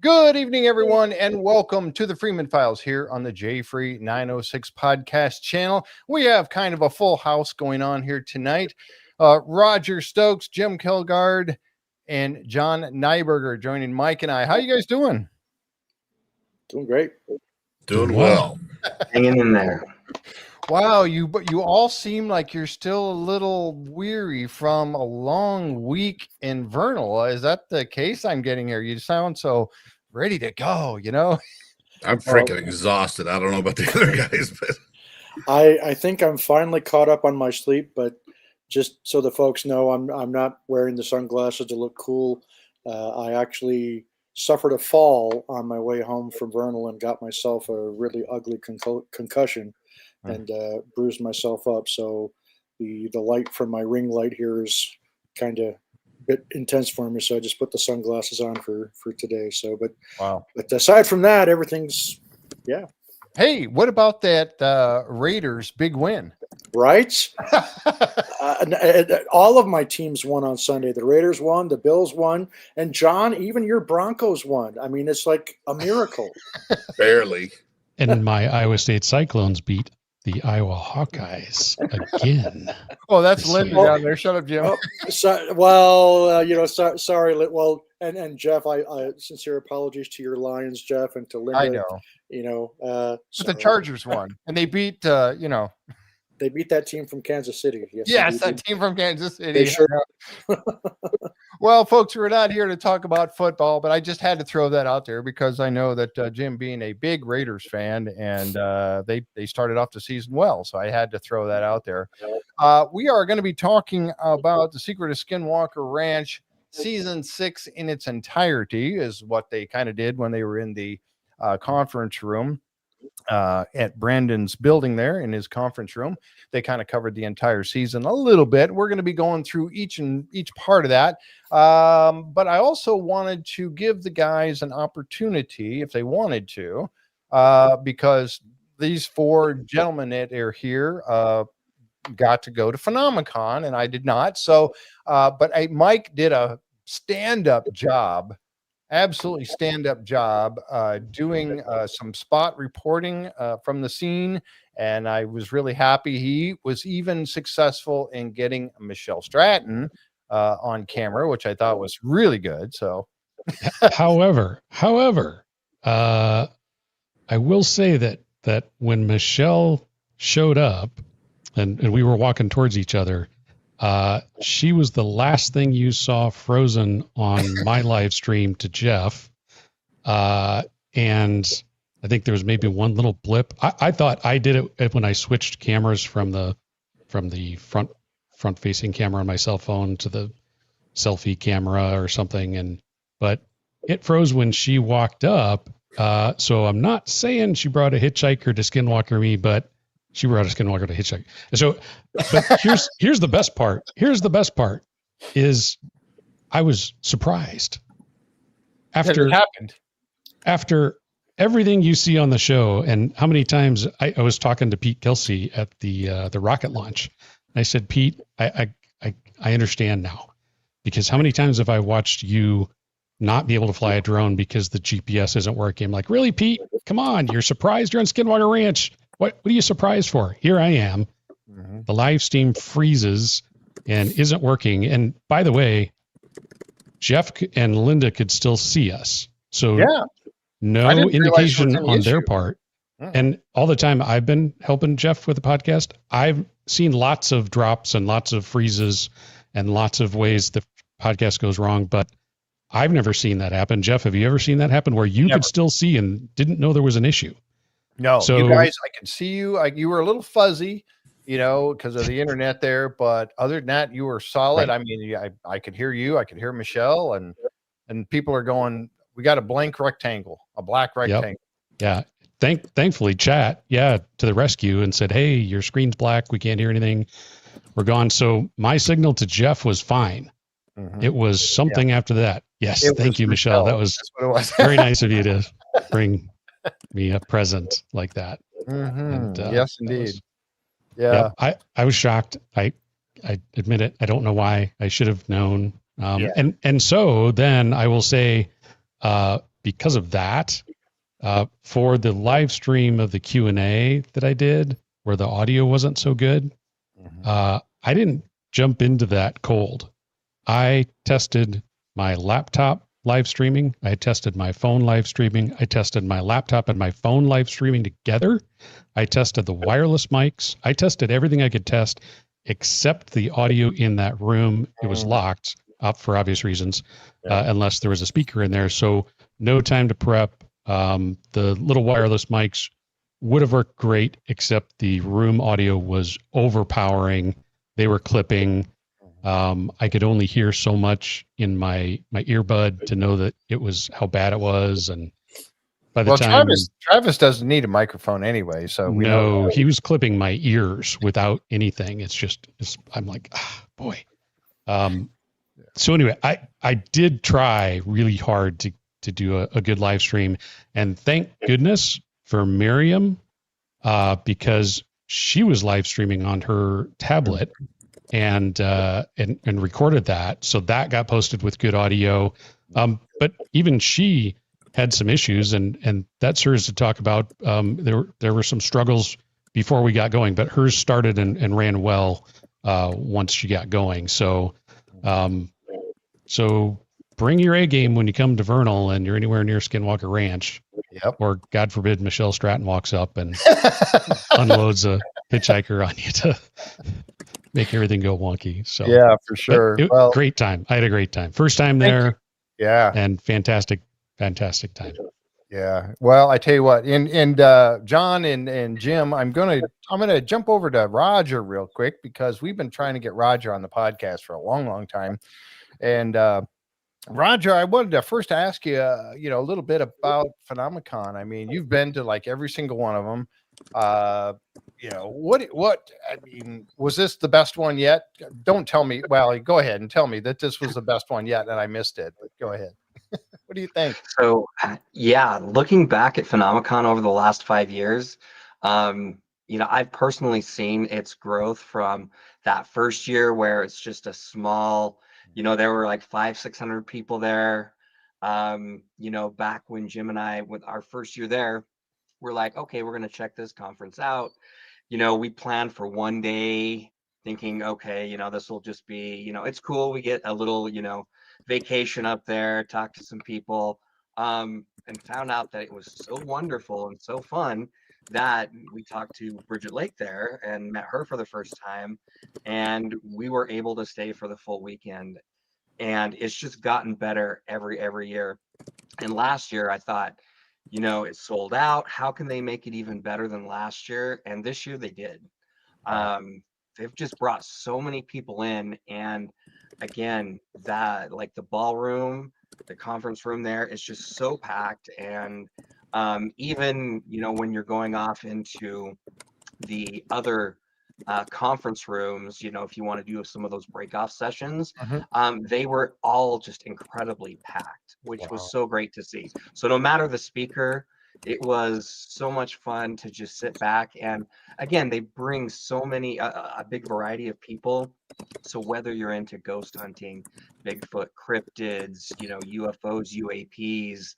Good evening, everyone, and welcome to the Freeman Files here on the J-Free 906 podcast channel. We have kind of a full house going on here tonight. Roger Stokes, Jimm Kjelgaard, and John Neiberger joining Mike and I. How you guys doing? Doing great. Doing well. Hanging in there. Wow, you all seem like you're still a little weary from a long week in Vernal. Is that the case I'm getting here? You sound so ready to go, you know? I'm freaking exhausted. I don't know about the other guys, but I think I'm finally caught up on my sleep, but just so the folks know, I'm not wearing the sunglasses to look cool. I actually suffered a fall on my way home from Vernal and got myself a really ugly concussion and bruised myself up. So the light from my ring light here is kind of a bit intense for me. So I just put the sunglasses on for today. So, but aside from that, everything's, yeah. Hey, what about that Raiders big win? Right? All of my teams won on Sunday. The Raiders won, the Bills won, and John, even your Broncos won. I mean, it's like a miracle. barely. And my Iowa State Cyclones beat the Iowa Hawkeyes again. Oh, that's Linda down there. Shut up, Jim. Sorry. Well, and Jeff, I sincere apologies to your Lions, Jeff, and to Linda. I know. But the Chargers won, and they beat, they beat that team from Kansas City. Yes, that team from Kansas City. They sure Well, folks, we're not here to talk about football, but I just had to throw that out there because I know that Jim being a big Raiders fan, and they started off the season well, so I had to throw that out there. We are going to be talking about The Secret of Skinwalker Ranch. Season 6 in its entirety is what they kind of did when they were in the conference room at Brandon's building there in his conference room. They kind of covered the entire season a little bit. We're going to be going through each part of that. But I also wanted to give the guys an opportunity if they wanted to, because these 4 gentlemen that are here got to go to PhenomeCon and I did not. So, but Mike did a stand-up job. Absolutely stand-up job doing some spot reporting from the scene, and I was really happy. He was even successful in getting Michelle Stratton on camera, which I thought was really good. So, however, I will say that when Michelle showed up and we were walking towards each other, she was the last thing you saw frozen on my live stream to Jeff. And I think there was maybe one little blip. I thought I did it when I switched cameras from the front facing camera on my cell phone to the selfie camera or something. But it froze when she walked up. So I'm not saying she brought a hitchhiker to Skinwalker me, but she brought a Skinwalker to hitchhike. So, but here's the best part. Here's the best part is I was surprised after everything you see on the show and how many times I was talking to Pete Kelsey at the rocket launch. And I said, Pete, I understand now, because how many times have I watched you not be able to fly a drone because the GPS isn't working? I'm like, really, Pete? Come on. You're surprised you're on Skinwalker Ranch. What are you surprised for? Here I am. Mm-hmm. The live stream freezes and isn't working. And by the way, Jeff and Linda could still see us. So no indication on their part. Mm-hmm. And all the time I've been helping Jeff with the podcast, I've seen lots of drops and lots of freezes and lots of ways the podcast goes wrong. But I've never seen that happen. Jeff, have you ever seen that happen where you could still see and didn't know there was an issue? No, so, you guys, I can see you. You were a little fuzzy, because of the internet there. But other than that, you were solid. Right. I mean, I could hear you. I could hear Michelle, and people are going, we got a black rectangle. Yep. Yeah. Thankfully, chat, to the rescue and said, hey, your screen's black. We can't hear anything. We're gone. So my signal to Jeff was fine. Mm-hmm. It was something after that. Yes. Thank you, Michelle. That was very nice of you to bring me a present like that. Mm-hmm. And, yes, indeed. I was shocked. I admit it. I don't know why. I should have known. And so then I will say, because of that, for the live stream of the Q&A that I did, where the audio wasn't so good, I didn't jump into that cold. I tested my laptop live streaming. I tested my phone live streaming. I tested my laptop and my phone live streaming together. I tested the wireless mics. I tested everything I could test except the audio in that room. It was locked up for obvious reasons, unless there was a speaker in there. So no time to prep. The little wireless mics would have worked great, except the room audio was overpowering. They were clipping. I could only hear so much in my earbud to know that it was how bad it was. And by the time Travis doesn't need a microphone anyway, so we know he was clipping my ears without anything. I'm like, boy. So anyway, I did try really hard to do a good live stream, and thank goodness for Miriam, because she was live streaming on her tablet and recorded that. So that got posted with good audio. But even she had some issues, and that serves to talk about, there were some struggles before we got going, but hers started and ran well, once she got going. So, so bring your A game when you come to Vernal and you're anywhere near Skinwalker Ranch. Yep. Or God forbid, Michelle Stratton walks up and unloads a hitchhiker on you to make everything go wonky. So yeah, for sure. Great time. I had a great time. First time there. Yeah. And fantastic time. Yeah. Well, I tell you what, and John and Jim, I'm gonna jump over to Roger real quick, because we've been trying to get Roger on the podcast for a long time. And Roger, I wanted to first ask you, a little bit about PhenomeCon. I mean, you've been to like every single one of them. Was this the best one yet? Don't tell me. Well, go ahead and tell me that this was the best one yet, and I missed it. But go ahead. What do you think? So, yeah, looking back at PhenomeCon over the last 5 years, I've personally seen its growth from that first year where it's just a small, there were like 500-600 people there. Back when Jimm and I, with our first year there, we're like, okay, we're going to check this conference out. We planned for one day thinking, okay, this will just be, it's cool. We get a little, vacation up there, talk to some people, and found out that it was so wonderful and so fun that we talked to Bridget Lake there and met her for the first time, and we were able to stay for the full weekend. And it's just gotten better every year. And last year I thought, it sold out. How can they make it even better than last year? And this year they did. They've just brought so many people in, and again, that like the ballroom, the conference room there is just so packed. And even when you're going off into the other conference rooms, if you want to do some of those breakoff sessions, they were all just incredibly packed, which was so great to see. So no matter the speaker, it was so much fun to just sit back. And again, they bring so many, a big variety of people. So whether you're into ghost hunting, Bigfoot, cryptids, UFOs, UAPs,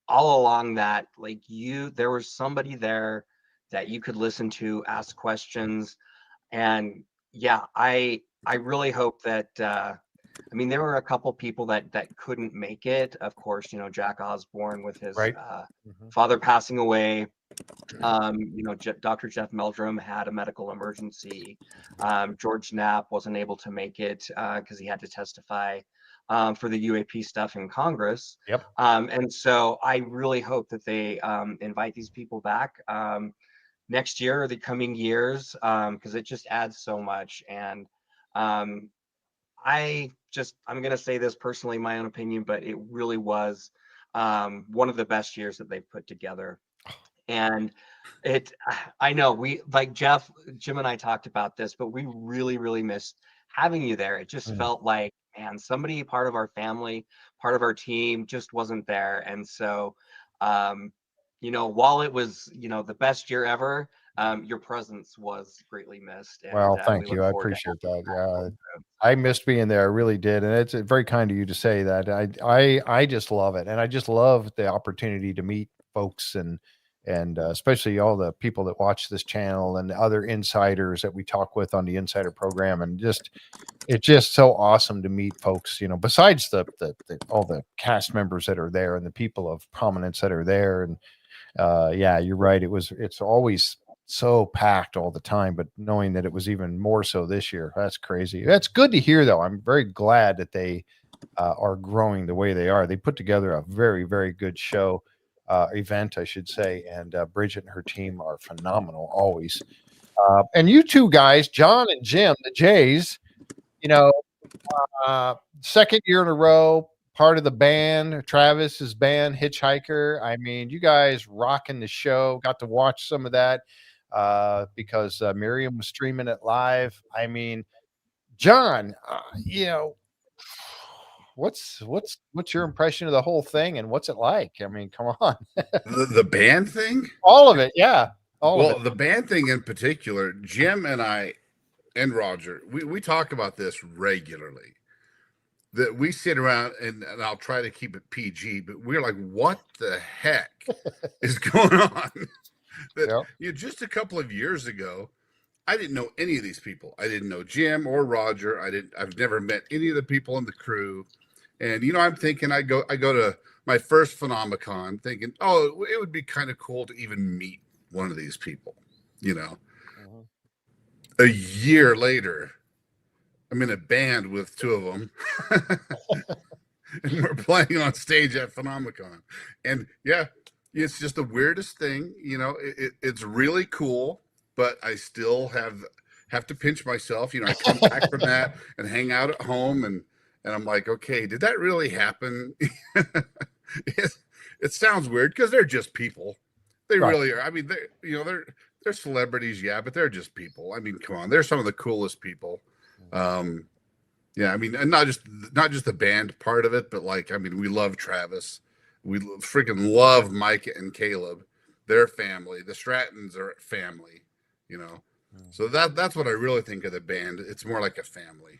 all along that, there was somebody there that you could listen to, ask questions. And yeah, I really hope that, there were a couple people that couldn't make it. Of course, Jack Osborne with his father passing away. Dr. Jeff Meldrum had a medical emergency. George Knapp wasn't able to make it because he had to testify for the UAP stuff in Congress. Yep. And so I really hope that they invite these people back next year or the coming years, because it just adds so much. And I'm going to say this personally, my own opinion, but it really was one of the best years that they've put together. And I know we, like Jimm and I talked about this, but we really, really missed having you there. It just felt like, man, somebody, part of our family, part of our team just wasn't there. And so, while it was, the best year ever, Your presence was greatly missed, and Well, we thank look you. I forward to appreciate having that. you back Yeah, soon. I missed being there. I really did, and it's very kind of you to say that. I just love it, and I just love the opportunity to meet folks and especially all the people that watch this channel and the other insiders that we talk with on the insider program, and just it's just so awesome to meet folks. You know, besides the all the cast members that are there and the people of prominence that are there, and yeah, you're right. It's always so packed all the time, but knowing that it was even more so this year, that's crazy. That's good to hear, though. I'm very glad that they are growing the way they are. They put together a very, very good show, event, I should say. And Bridget and her team are phenomenal always. And you two guys, John and Jim, the Jays, you know, second year in a row, part of the band, Travis's band, Hitchhiker. I mean, you guys rocking the show. Got to watch some of that because Miriam was streaming it live. I mean, John, you know, what's your impression of the whole thing and what's it like? I mean, come on, The band thing? all of it, yeah, all of Well, it. the band thing in particular, Jim and I and Roger, we talk about this regularly. That we sit around and I'll try to keep it PG, but we're like, what the heck is going on? That Yep. just a couple of years ago, I didn't know any of these people. I didn't know Jim or Roger. I've never met any of the people in the crew. And I'm thinking I go to my first PhenomeCon thinking, oh, it would be kind of cool to even meet one of these people. Mhm. A year later, I'm in a band with two of them. And we're playing on stage at PhenomeCon. And yeah, it's just the weirdest thing. It's really cool, but I still have to pinch myself. I come back from that and hang out at home and I'm like, okay, did that really happen? It sounds weird because they're just people. They Right. really are. I mean, they're celebrities, yeah, but they're just people. I mean, come on, they're some of the coolest people. Yeah, I mean, and not just the band part of it, but we love Travis. We freaking love Mike and Caleb. Their family. The Strattons are family, So that's what I really think of the band. It's more like a family.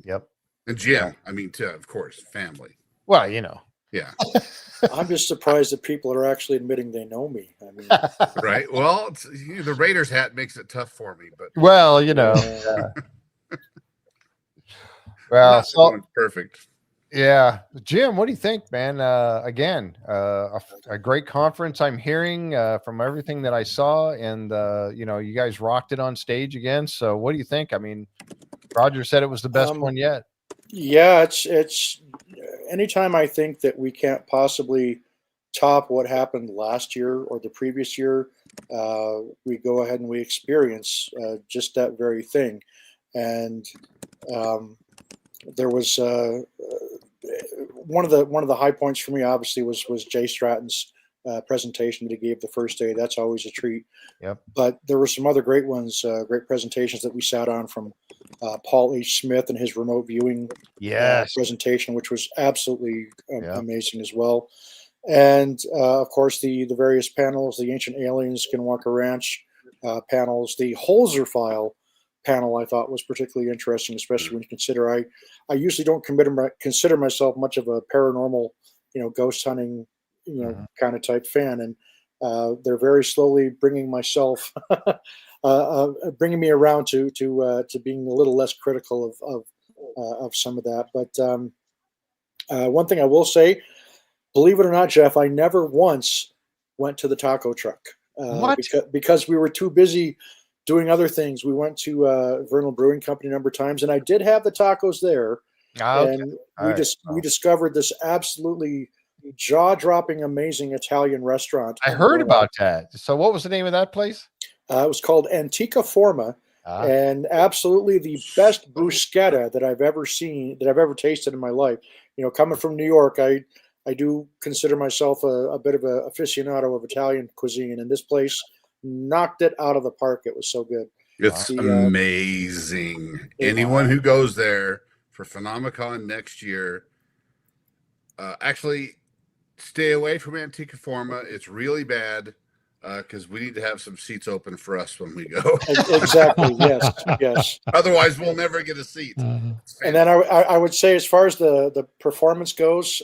Yep. And Jim, I mean, too, of course, family. Well, Yeah. I'm just surprised that people are actually admitting they know me. I mean, Right. Well, the Raiders hat makes it tough for me, but well, yeah. Well, so perfect. yeah, Jim, what do you think, man? Again, a great conference. I'm hearing from everything that I saw, and you guys rocked it on stage again. So, what do you think? I mean, Roger said it was the best one yet. Yeah, it's anytime I think that we can't possibly top what happened last year or the previous year, we go ahead and we experience just that very thing. And there was one of the high points for me, obviously, was Jay Stratton's presentation that he gave the first day. That's always a treat. Yep. But there were some other great ones, great presentations that we sat on from Paul H. Smith and his remote viewing presentation, which was absolutely amazing as well. And of course, the various panels, the Ancient Aliens, Skinwalker Ranch panels, the Holzer file panel, I thought was particularly interesting, especially when you consider I usually don't consider myself much of a paranormal, ghost hunting, kind of type fan, and they're very slowly bringing myself, bringing me around to being a little less critical of some of that. But one thing I will say, believe it or not, Jeff, I never once went to the taco truck because we were too busy doing other things. We went to Vernal Brewing Company a number of times, and I did have the tacos there. And we discovered this absolutely jaw-dropping, amazing Italian restaurant. I heard about that. So, what was the name of that place? It was called Antica Forma, and absolutely the best bruschetta that I've ever seen, that I've ever tasted in my life. Coming from New York, I do consider myself a bit of an aficionado of Italian cuisine, and this place knocked it out of the park. It was so good. It's amazing. Anyone who goes there for PhenomeCon next year, actually stay away from Antica Forma. It's really bad. because we need to have some seats open for us when we go. Exactly. Yes. Otherwise, we'll never get a seat. And then I would say, as far as the performance goes,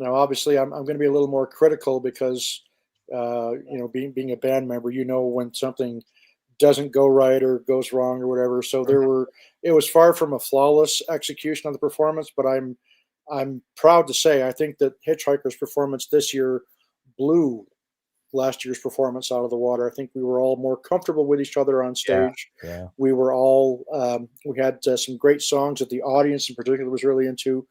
obviously I'm going to be a little more critical because, being a band member, when something doesn't go right or goes wrong or whatever. So it was far from a flawless execution of the performance, but I'm proud to say I think that Hitchhiker's performance this year blew last year's performance out of the water. I think we were all more comfortable with each other on stage. Yeah. We were all we had some great songs that the audience in particular was really into.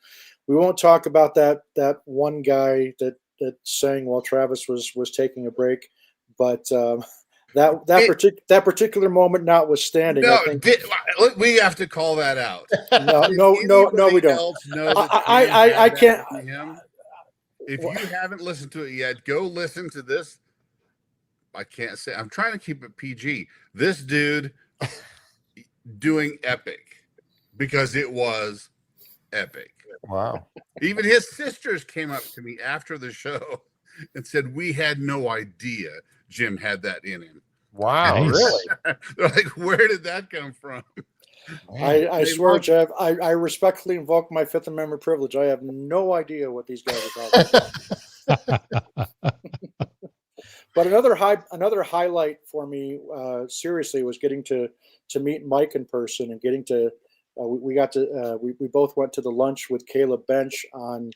We won't talk about that one guy that sang while Travis was taking a break, but that particular moment notwithstanding, no, I think we have to call that out. No, we don't. I can't. If you haven't listened to it yet, go listen to this. I can't say. I'm trying to keep it PG. This dude doing epic because it was epic. Wow. Even his sisters came up to me after the show and said, "We had no idea Jimm had that in him." Wow. Nice. Really? They're like, "Where did that come from?" I swear, Jeff, I respectfully invoke my Fifth Amendment privilege. I have no idea what these guys are talking about. But another highlight for me, seriously, was getting to meet Mike in person and getting to. We both went to the lunch with Caleb Bench on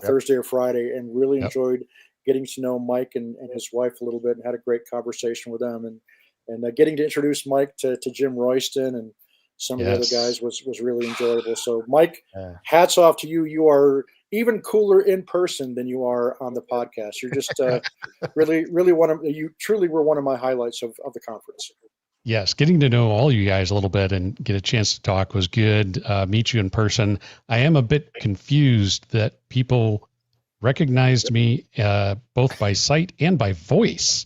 Thursday or Friday, and really enjoyed getting to know Mike and his wife a little bit, and had a great conversation with them, and getting to introduce Mike to Jim Royston and some of the other guys was really enjoyable. So, Mike, hats off to you. You are even cooler in person than you are on the podcast. You're just really you truly were one of my highlights of the conference. Yes, getting to know all you guys a little bit and get a chance to talk was good. Meet you in person. I am a bit confused that people recognized me both by sight and by voice.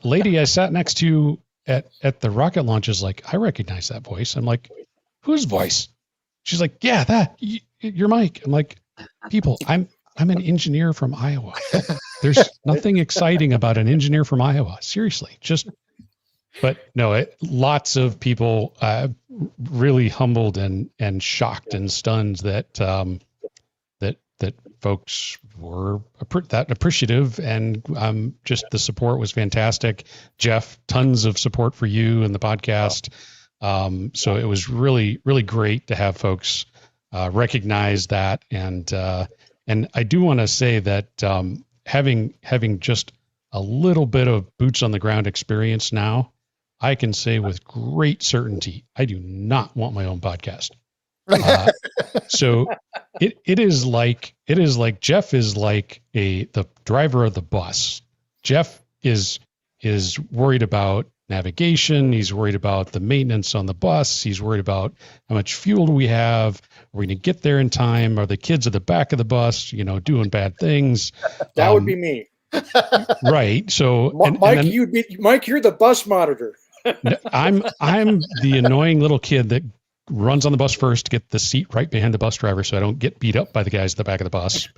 Lady I sat next to at the rocket launch is like, I recognize that voice. I'm like, whose voice? She's like, yeah, you're Mike. I'm like, people, I'm an engineer from Iowa. There's nothing exciting about an engineer from Iowa. Seriously, but no, lots of people really humbled and shocked and stunned that folks were that appreciative, and just the support was fantastic. Jeff, tons of support for you and the podcast. So it was really, really great to have folks recognize that. And I do want to say that having just a little bit of boots on the ground experience now, I can say with great certainty, I do not want my own podcast. So it is like Jeff is like the driver of the bus. Jeff is worried about navigation. He's worried about the maintenance on the bus. He's worried about how much fuel do we have? Are we going to get there in time? Are the kids at the back of the bus, doing bad things? That would be me. Right. So Mike, you're the bus monitor. I'm the annoying little kid that runs on the bus first to get the seat right behind the bus driver so I don't get beat up by the guys at the back of the bus.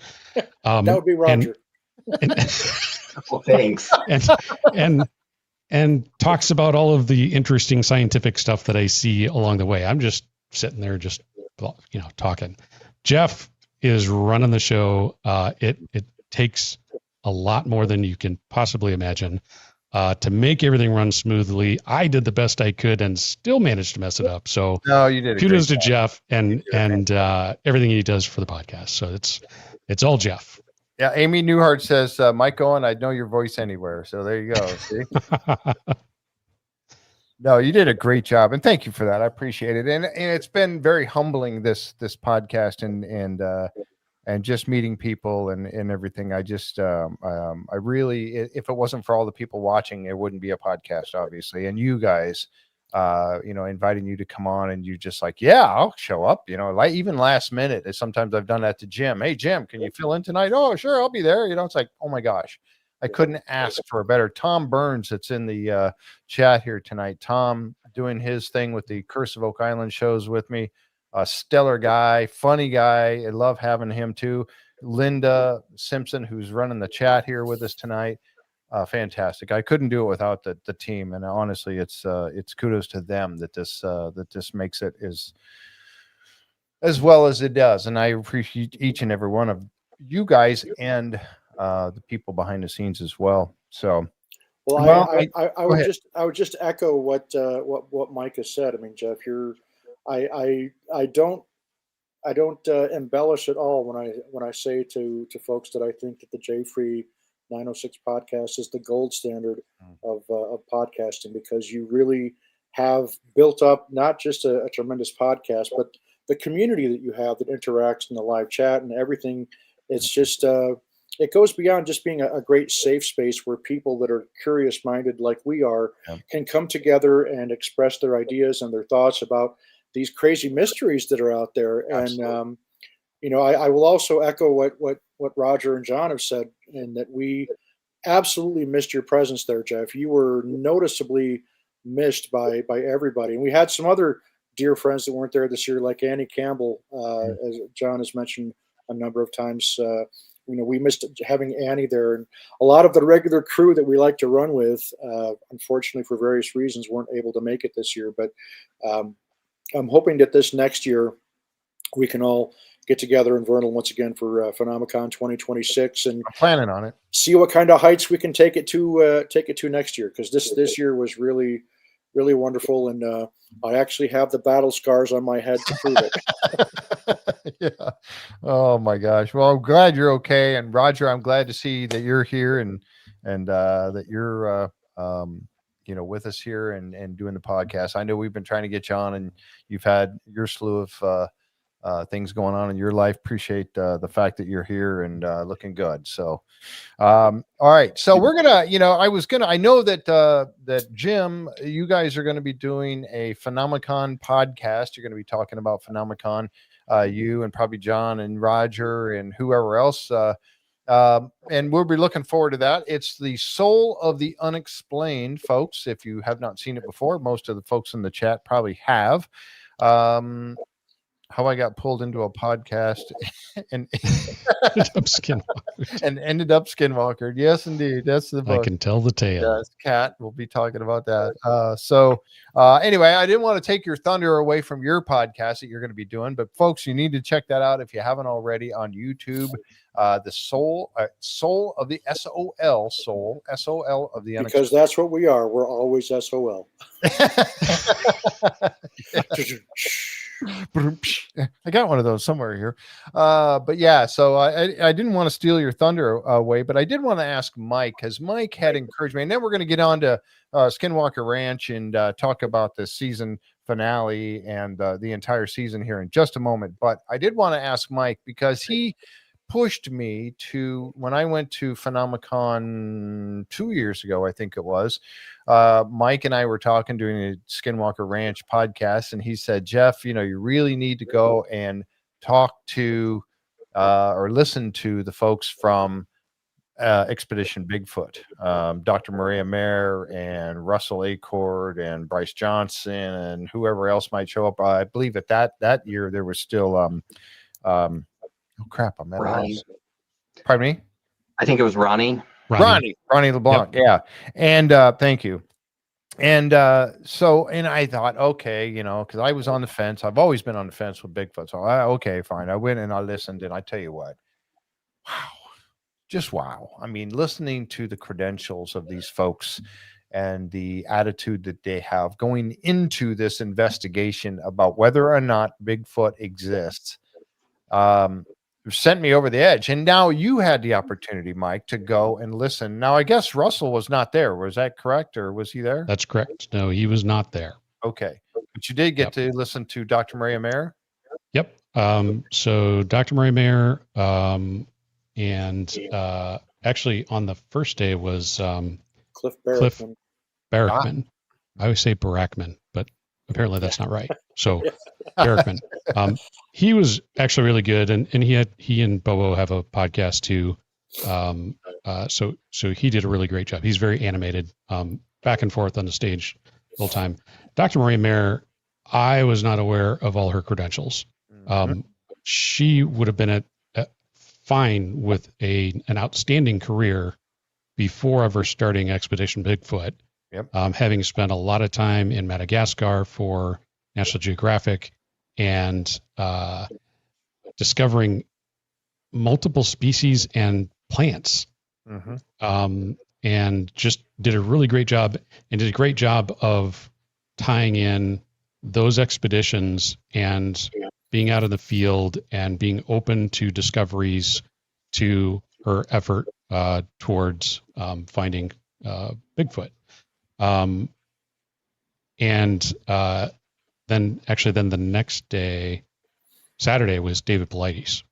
That would be Roger. Well, thanks. And talks about all of the interesting scientific stuff that I see along the way. I'm just sitting there just talking. Jeff is running the show. It takes a lot more than you can possibly imagine to make everything run smoothly. I did the best I could and still managed to mess it up. So no, you did. Kudos to Jeff and everything he does for the podcast. So it's all Jeff. Yeah, Amy Newhart says, Mike Owen, I'd know your voice anywhere. So there you go. See? No, you did a great job, and thank you for that. I appreciate it. And it's been very humbling, this podcast and just meeting people and everything. I just I really, if it wasn't for all the people watching, it wouldn't be a podcast, obviously. And you guys, inviting you to come on, and you just like, yeah, I'll show up, like even last minute. Sometimes I've done that to Jimm. Hey, Jimm, can you fill in tonight? Oh, sure. I'll be there. It's like, oh my gosh, I couldn't ask for a better. Tom Burns, that's in the chat here tonight. Tom doing his thing with the Curse of Oak Island shows with me. A stellar guy, funny guy. I love having him too. Linda Simpson, who's running the chat here with us tonight. fantastic. I couldn't do it without the team, and honestly, it's kudos to them that this makes it as well as it does. And I appreciate each and every one of you guys and the people behind the scenes as well. So, I would just echo what Mike has said. I mean, Jeff, I don't embellish at all when I say to folks that I think that the J Free 906 podcast is the gold standard of podcasting, because you really have built up not just a tremendous podcast, but the community that you have that interacts in the live chat and everything. It's just it goes beyond just being a great safe space where people that are curious minded like we are can come together and express their ideas and their thoughts about these crazy mysteries that are out there. Absolutely. And I will also echo what Roger and John have said, and that we absolutely missed your presence there, Jeff. You were noticeably missed by everybody. And we had some other dear friends that weren't there this year, like Annie Campbell, as John has mentioned a number of times. We missed having Annie there, and a lot of the regular crew that we like to run with, unfortunately for various reasons, weren't able to make it this year. But I'm hoping that this next year we can all get together in Vernal once again for PhenomeCon 2026, and I'm planning on it. See what kind of heights we can take it to next year, because this year was really, really wonderful, and I actually have the battle scars on my head to prove it. Yeah. Oh my gosh. Well, I'm glad you're okay, and Roger, I'm glad to see that you're here and that you're with us here and doing the podcast. I know we've been trying to get you on, and you've had your slew of things going on in your life. Appreciate the fact that you're here and looking good. So, all right. So we're gonna, I know that Jim, you guys are going to be doing a PhenomeCon podcast. You're going to be talking about PhenomeCon, you and probably John and Roger and whoever else. And we'll be looking forward to that. It's the Soul of the Unexplained, folks. If you have not seen it before, most of the folks in the chat probably have. How I got pulled into a podcast and ended up Skinwalker. Yes, indeed. That's the book. I can tell the tale. Yes, Kat. We'll be talking about that. Anyway, I didn't want to take your thunder away from your podcast that you're going to be doing, but folks, you need to check that out if you haven't already on YouTube. The Soul of the SOL of the Unexplained. Because that's what we are. We're always SOL. I got one of those somewhere here. But yeah, so I didn't want to steal your thunder away, but I did want to ask Mike, because Mike had encouraged me, and then we're going to get on to Skinwalker Ranch and talk about the season finale and the entire season here in just a moment. But I did want to ask Mike, because he pushed me to, when I went to PhenomeCon 2 years ago, I think it was, Mike and I were talking, doing a Skinwalker Ranch podcast, and he said, Jeff, you really need to go and talk to or listen to the folks from Expedition Bigfoot, Dr. Maria Mayer and Russell Acord and Bryce Johnson and whoever else might show up. I believe that year there was still oh crap, I'm at loss. Pardon me? I think it was Ronnie LeBlanc. Yep. Yeah. And thank you. And so I thought, okay, because I was on the fence. I've always been on the fence with Bigfoot. So okay, fine. I went and I listened, and I tell you what, wow, just wow. I mean, listening to the credentials of these folks and the attitude that they have going into this investigation about whether or not Bigfoot exists, sent me over the edge. And now you had the opportunity, Mike, to go and listen. Now, I guess Russell was not there. Was that correct? Or was he there? That's correct. No, he was not there. Okay. But you did get to listen to Dr. Maria Mayer? Yep. So Dr. Maria Mayer, and actually on the first day was Cliff Barrickman. I always say Barackman, but apparently that's not right. So Barrickman. He was actually really good, and he and Bobo have a podcast too. So he did a really great job. He's very animated, back and forth on the stage the whole time. Dr. Maria Mayer, I was not aware of all her credentials. She would have been fine with an outstanding career before ever starting Expedition Bigfoot. Yep. Having spent a lot of time in Madagascar for National Geographic and discovering multiple species and plants. Mm-hmm. And just did a really great job and did a great job of tying in those expeditions and being out in the field and being open to discoveries to her effort towards finding Bigfoot. Then the next day, Saturday, was David Paulides.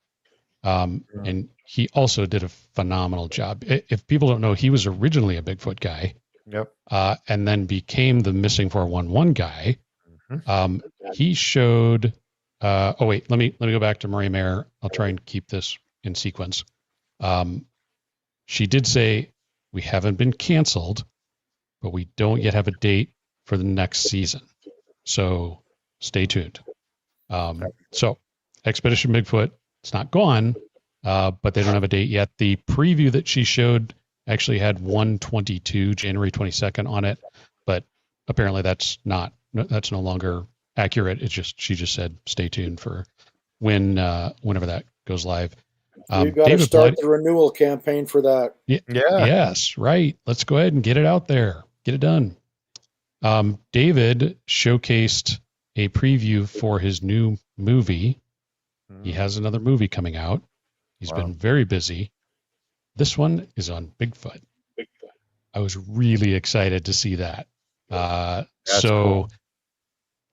And he also did a phenomenal job. If people don't know, he was originally a Bigfoot guy. Yep. And then became the Missing 411 guy. Mm-hmm. He showed, let me go back to Marie Mayer. I'll try and keep this in sequence. She did say, we haven't been canceled, but we don't yet have a date for the next season. So stay tuned. So Expedition Bigfoot, it's not gone, but they don't have a date yet. The preview that she showed actually had 1/22, January 22nd on it, but apparently that's no longer accurate. She just said stay tuned for whenever that goes live. We've got to start the renewal campaign for that. Yeah. Yes, right. Let's go ahead and get it out there. Get it done. David showcased a preview for his new movie. He has another movie coming out. He's been very busy. This one is on Bigfoot. I was really excited to see that. Cool.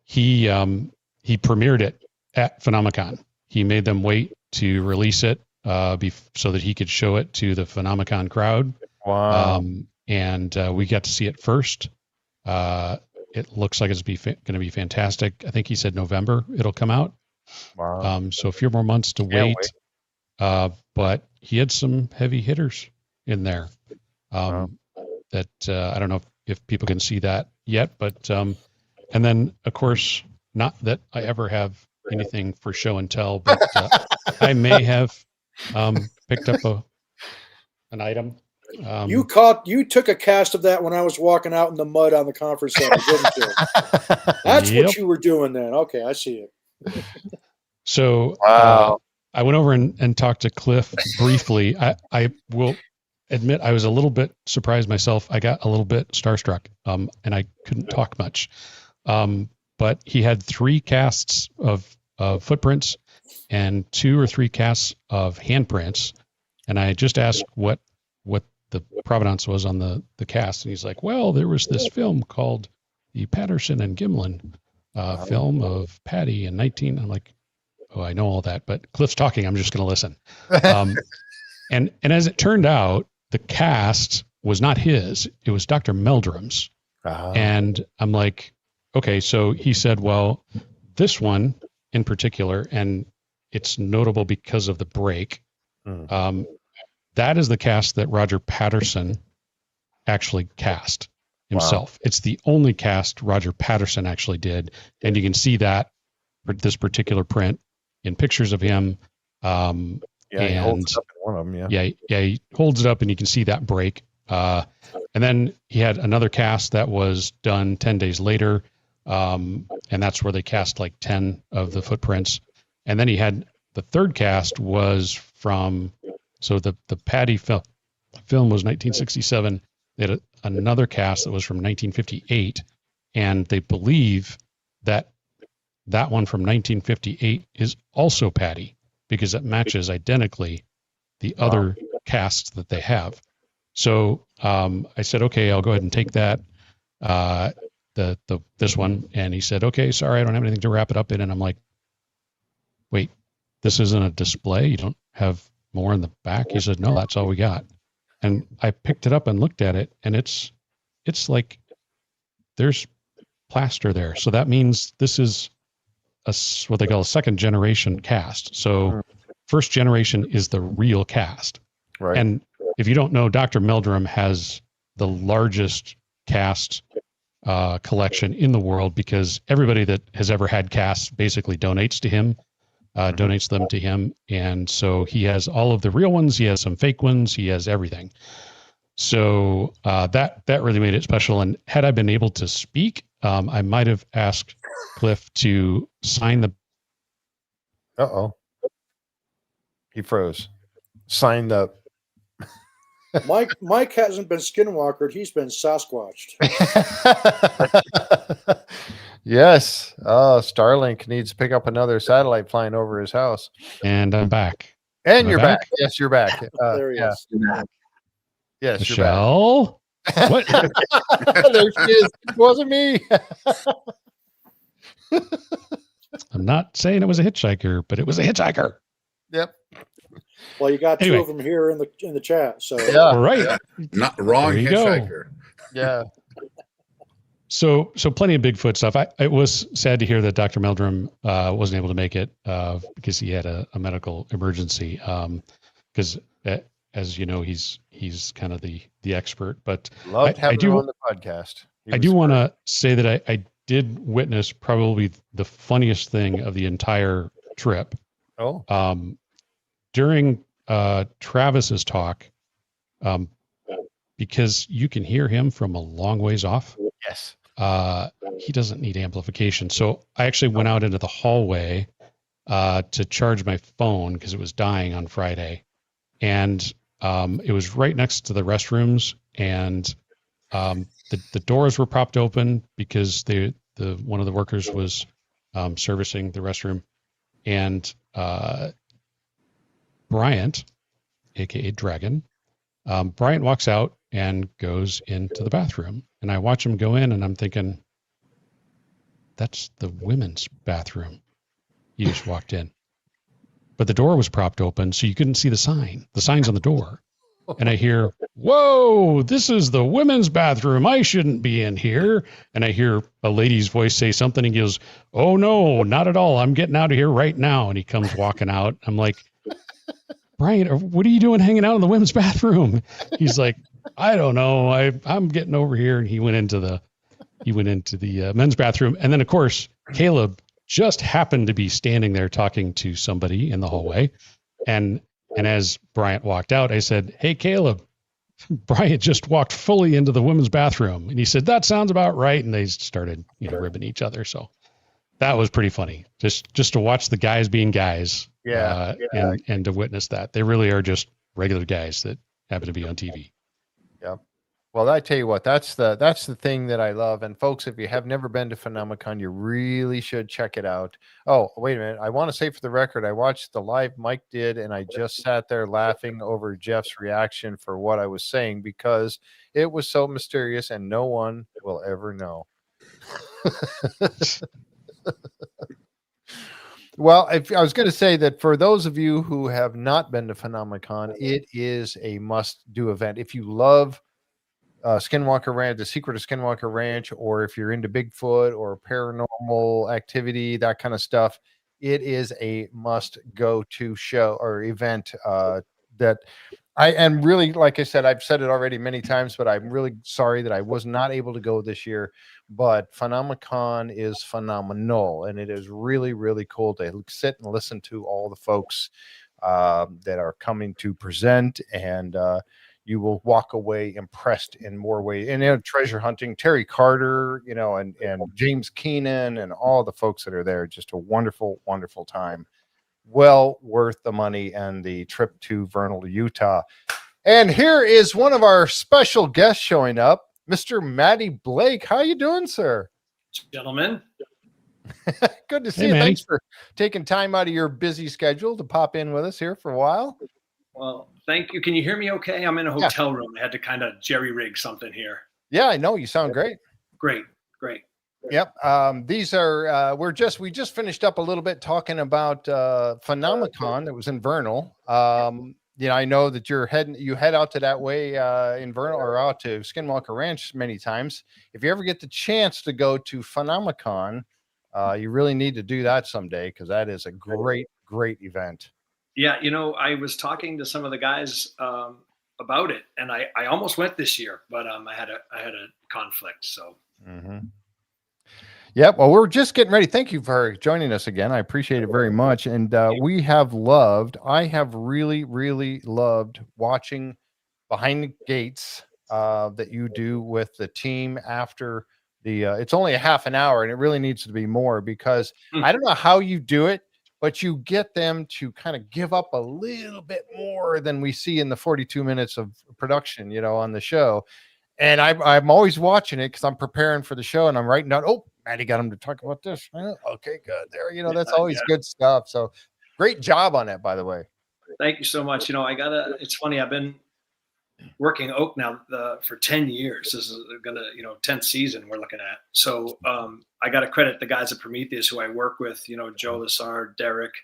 He premiered it at PhenomeCon. He made them wait to release it so that he could show it to the PhenomeCon crowd. Wow. And we got to see it first. It looks like it's going to be fantastic. I think he said November it'll come out. Wow. So a few more months to wait. But he had some heavy hitters in there that I don't know if people can see that yet. But and then, of course, not that I ever have anything for show and tell, but I may have picked up an item. You took a cast of that when I was walking out in the mud on the conference center, didn't you? That's what you were doing then. Okay, I see it. So I went over and talked to Cliff briefly. I will admit I was a little bit surprised myself. I got a little bit starstruck, and I couldn't talk much. But he had 3 casts of footprints and 2 or 3 casts of handprints. And I just asked what the provenance was on the cast. And he's like, well, there was this film called the Patterson and Gimlin film of Patty in 19. I'm like, oh, I know all that, but Cliff's talking. I'm just going to listen. And as it turned out, the cast was not his. It was Dr. Meldrum's. And I'm like, okay. So he said, well, this one in particular, and it's notable because of the break. That is the cast that Roger Patterson actually cast himself. Wow. It's the only cast Roger Patterson actually did. And you can see that for this particular print in pictures of him. He holds it up in one of them. Yeah, he holds it up and you can see that break. And then he had another cast that was done 10 days later. And that's where they cast like 10 of the footprints. And then he had the third cast was from, so the Patty film was 1967. They had another cast that was from 1958. And they believe that one from 1958 is also Patty because it matches identically the other casts that they have. So I said, okay, I'll go ahead and take that, this one. And he said, okay, sorry, I don't have anything to wrap it up in. And I'm like, wait, this isn't a display? You don't have more in the back? He said, no, that's all we got. And I picked it up and looked at it, and it's like there's plaster there. So that means this is what they call a second generation cast. So first generation is the real cast. Right. And if you don't know, Dr. Meldrum has the largest cast collection in the world because everybody that has ever had casts basically donates to him, donates them to him. And so he has all of the real ones. He has some fake ones. He has everything. So that really made it special. And had I been able to speak, I might have asked Cliff to sign the. Uh-oh. He froze. Sign the. Mike hasn't been skinwalkered. He's been Sasquatched. Yes. Oh, Starlink needs to pick up another satellite flying over his house. And I'm back. And Am I you're back? back. Yes, you're back. There he Yeah. is. Yes, Michelle. What? you're back. There she is. It wasn't me. I'm not saying it was a hitchhiker, but it was a hitchhiker. Yep. Well, you got Anyway. two of them here in the chat. So Yeah. All right. Not wrong There you go. hitchhiker. Yeah. So plenty of Bigfoot stuff. It was sad to hear that Dr. Meldrum wasn't able to make it because he had a medical emergency. Because as you know, he's kind of the expert. But Loved having do him on the podcast. I do want to say that I did witness probably the funniest thing of the entire trip. Oh. During Travis's talk, because you can hear him from a long ways off. Yes. He doesn't need amplification. So I actually went out into the hallway to charge my phone because it was dying on Friday. And it was right next to the restrooms, and the doors were propped open because one of the workers was servicing the restroom. And Bryant, aka Dragon, Bryant walks out and goes into the bathroom, and I watch him go in, and I'm thinking, that's the women's bathroom. He just walked in, but the door was propped open, so you couldn't see the sign. The sign's on the door, and I hear, "Whoa, this is the women's bathroom. I shouldn't be in here." And I hear a lady's voice say something, and he goes, "Oh no, not at all. I'm getting out of here right now." And he comes walking out. I'm like, "Brian, what are you doing hanging out in the women's bathroom?" He's like, "I don't know. I'm getting over here." And he went into the men's bathroom. And then of course, Caleb just happened to be standing there talking to somebody in the hallway. And as Bryant walked out, I said, "Hey, Caleb, Bryant just walked fully into the women's bathroom." And he said, "That sounds about right." And they started, ribbing each other. So that was pretty funny. Just to watch the guys being guys. Yeah. And to witness that. They really are just regular guys that happen to be on TV. Yeah. Well, I tell you what, that's the thing that I love. And folks, if you have never been to PhenomeCon, you really should check it out. Oh, wait a minute. I want to say for the record, I watched the live Mike did, and I just sat there laughing over Jeff's reaction for what I was saying because it was so mysterious and no one will ever know. Well, I was going to say that for those of you who have not been to PhenomeCon, it is a must-do event. If you love Skinwalker Ranch, the secret of Skinwalker Ranch, or if you're into Bigfoot or paranormal activity, that kind of stuff, it is a must-go-to show or event that I am really, like I said, I've said it already many times, but I'm really sorry that I was not able to go this year. But PhenomeCon is phenomenal, and it is really, really cool to sit and listen to all the folks that are coming to present, and you will walk away impressed in more ways. And treasure hunting, Terry Carter, and James Keenan, and all the folks that are there. Just a wonderful, wonderful time. Well worth the money and the trip to Vernal, Utah. And here is one of our special guests showing up, Mr. Matty Blake. How you doing, sir? Gentlemen. Good to see Hey, you. Matty. Thanks for taking time out of your busy schedule to pop in with us here for a while. Well, thank you. Can you hear me okay? I'm in a hotel room. I had to kind of jerry-rig something here. Yeah, I know. You sound great. Great. Yep. These are we just finished up a little bit talking about PhenomeCon that was in Vernal. I know that you head out to that way in Vernal or out to Skinwalker Ranch many times. If you ever get the chance to go to PhenomeCon, you really need to do that someday because that is a great event. Yeah, I was talking to some of the guys about it, and I almost went this year, but I had a conflict. So. Mm-hmm. Yep. Well, we're just getting ready. Thank you for joining us again. I appreciate it very much. And I have really, really loved watching behind the gates that you do with the team after the it's only a half an hour, and it really needs to be more, because I don't know how you do it, but you get them to kind of give up a little bit more than we see in the 42 minutes of production, on the show. And I'm always watching it because I'm preparing for the show, and I'm writing down, oh, Maddie got him to talk about this. Okay, good. There, that's always good stuff. So great job on that, by the way. Thank you so much. It's funny. I've been working Oak now for 10 years. This is gonna, 10th season we're looking at. So I got to credit the guys at Prometheus who I work with, Joe Lassard, Derek,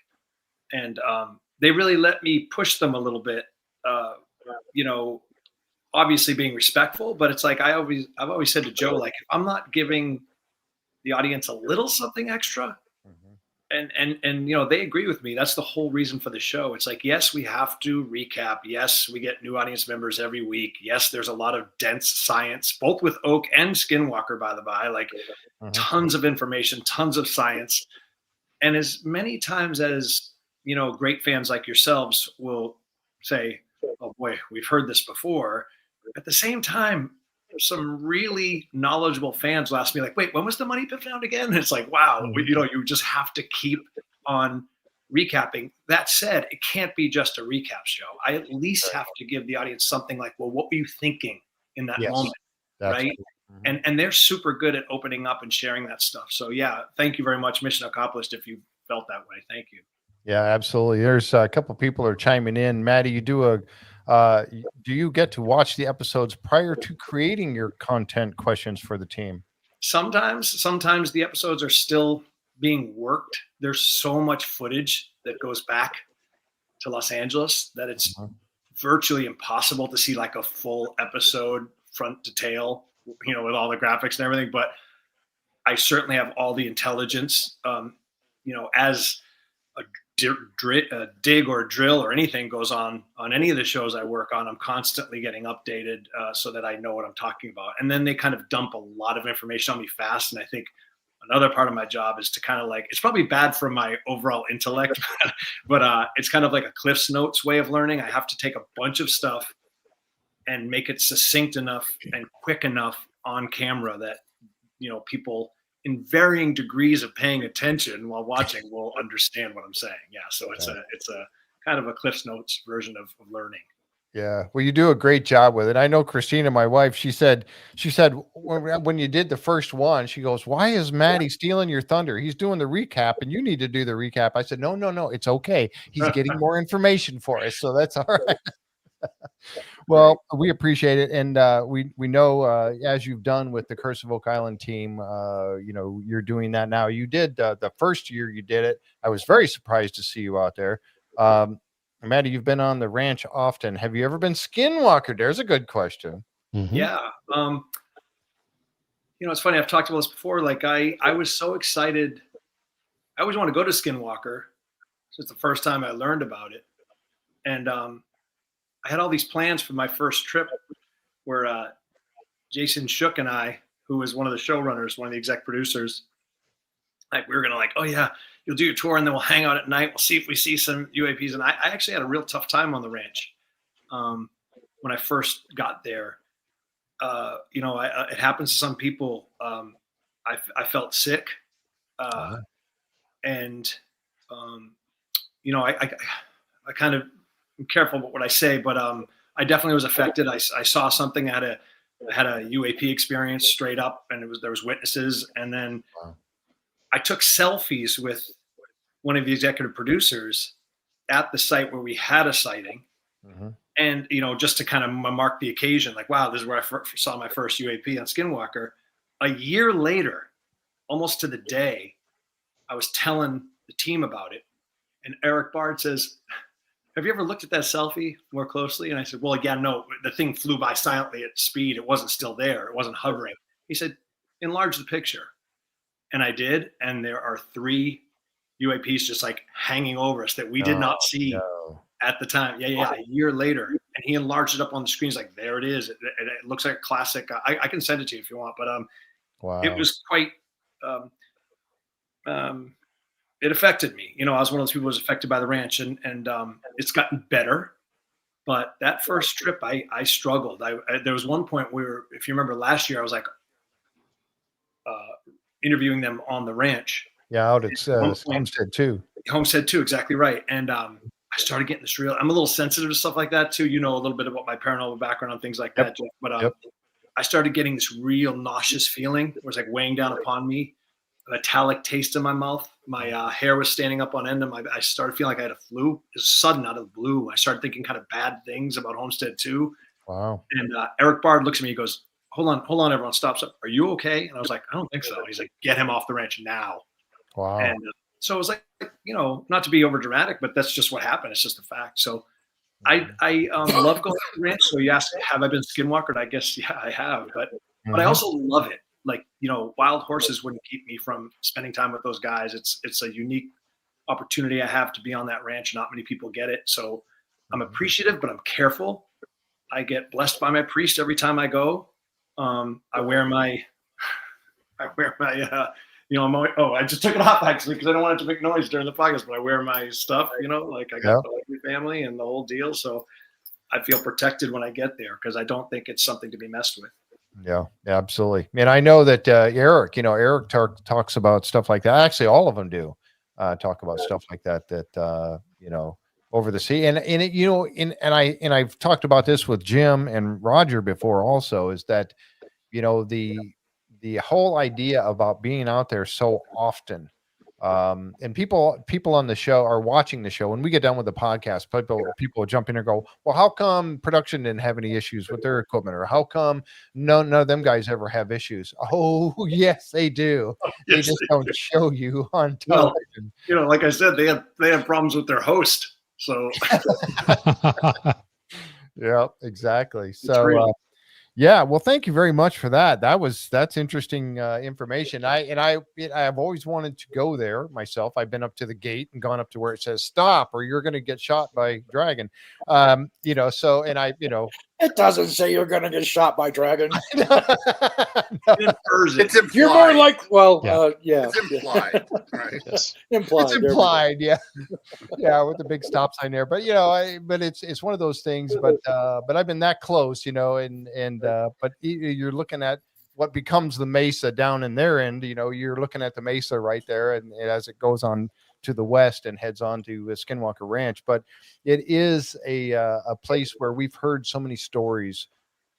and they really let me push them a little bit, obviously being respectful, but it's like, I've always said to Joe, like, if I'm not giving the audience a little something extra, and they agree with me. That's the whole reason for the show. It's like, yes, we have to recap. Yes, we get new audience members every week. Yes, there's a lot of dense science, both with Oak and Skinwalker, by the by, like tons of information, tons of science. And as many times as, great fans like yourselves will say, oh boy, we've heard this before. At the same time, some really knowledgeable fans will ask me, like, wait, when was the money pit found again? And it's like, wow, you just have to keep on recapping. That said, it can't be just a recap show. I at least have to give the audience something like, well, what were you thinking in that moment? Right. And they're super good at opening up and sharing that stuff. So yeah, thank you very much. Mission accomplished if you felt that way. Thank you. Yeah, absolutely. There's a couple people are chiming in. Maddie, you do you get to watch the episodes prior to creating your content questions for the team? Sometimes the episodes are still being worked. There's so much footage that goes back to Los Angeles that it's virtually impossible to see like a full episode front to tail, with all the graphics and everything. But I certainly have all the intelligence, as a dig or a drill or anything goes on any of the shows I work on, I'm constantly getting updated so that I know what I'm talking about. And then they kind of dump a lot of information on me fast. And I think another part of my job is to kind of like, it's probably bad for my overall intellect, but it's kind of like a Cliff's Notes way of learning. I have to take a bunch of stuff and make it succinct enough and quick enough on camera that, people in varying degrees of paying attention while watching will understand what I'm saying. Yeah. So it's a kind of a Cliff's Notes version of learning. Yeah. Well, you do a great job with it. I know Christina, my wife, she said when you did the first one, she goes, why is Maddie stealing your thunder? He's doing the recap and you need to do the recap. I said, no, it's okay. He's getting more information for us. So that's all right. Well, we appreciate it. And we know, as you've done with the Curse of Oak Island team, you're doing that now. You did the first year you did it. I was very surprised to see you out there. Maddie, you've been on the ranch often. Have you ever been Skinwalker? There's a good question. Yeah. It's funny. I've talked about this before. Like I was so excited. I always want to go to Skinwalker. So it's the first time I learned about it. And, I had all these plans for my first trip where Jason Shook and I, who was one of the showrunners, one of the exec producers, like we were going to like, oh yeah, you'll do your tour and then we'll hang out at night. We'll see if we see some UAPs. And I actually had a real tough time on the ranch when I first got there. It happens to some people. I felt sick and I kind of, I'm careful about what I say, but I definitely was affected. I saw something. I had a UAP experience straight up, and there was witnesses. And then I took selfies with one of the executive producers at the site where we had a sighting, and just to kind of mark the occasion, like, wow, this is where I saw my first UAP on Skinwalker. A year later, almost to the day, I was telling the team about it, and Eric Bard says, have you ever looked at that selfie more closely? And I said, well, again, no, the thing flew by silently at speed. It wasn't still there. It wasn't hovering. He said, enlarge the picture. And I did. And there are 3 UAPs just like hanging over us that we did not see at the time. Yeah. A year later. And he enlarged it up on the screen. He's like, there it is. It looks like a classic. I can send it to you if you want. But it was quite it affected me. I was one of those people who was affected by the ranch, and it's gotten better. But that first trip, I struggled. There was one point where, if you remember last year, I was like interviewing them on the ranch. Yeah, out at At one point, Homestead too. Homestead too, exactly right. And I started getting this real. I'm a little sensitive to stuff like that too. You know a little bit about my paranormal background and things like that, Jeff. But I started getting this real nauseous feeling. It was like weighing down upon me, a metallic taste in my mouth. My hair was standing up on end, and I started feeling like I had a flu. It was sudden, out of the blue. I started thinking kind of bad things about Homestead too. Wow. And Eric Bard looks at me. He goes, hold on, everyone, stop. Are you okay? And I was like, I don't think so. And he's like, get him off the ranch now. Wow. And so it was like, not to be over dramatic, but that's just what happened. It's just a fact. So I love going to the ranch. So you asked, have I been skinwalkered? I guess, yeah, I have. But I also love it. Like, wild horses wouldn't keep me from spending time with those guys. It's a unique opportunity I have to be on that ranch. Not many people get it. So I'm appreciative, but I'm careful. I get blessed by my priest every time I go. I wear my I just took it off actually because I don't want it to make noise during the podcast, but I wear my stuff, like I got the family and the whole deal. So I feel protected when I get there because I don't think it's something to be messed with. Yeah, absolutely. And I know that Eric talks about stuff like that. Actually, all of them do talk about stuff like that, over the sea. And I've talked about this with Jim and Roger before also, is that, the whole idea about being out there so often, and people on the show are watching the show. When we get done with the podcast, people will jump in and go, well, how come production didn't have any issues with their equipment? Or how come none of them guys ever have issues? Oh, yes, they do. They just don't show you on television. Well, like I said, they have problems with their host. So yeah, exactly. So yeah, well, thank you very much for that. That's interesting information. I've always wanted to go there myself. I've been up to the gate and gone up to where it says stop or you're going to get shot by dragon. It doesn't say you're going to get shot by dragon. It's implied. You're more like, It's implied, right? Implied. It's implied, yeah, yeah, with the big stop sign there. But but it's one of those things. But I've been that close, but you're looking at what becomes the mesa down in their end. You're looking at the mesa right there, and as it goes on to the west and heads on to Skinwalker Ranch. But it is a place where we've heard so many stories,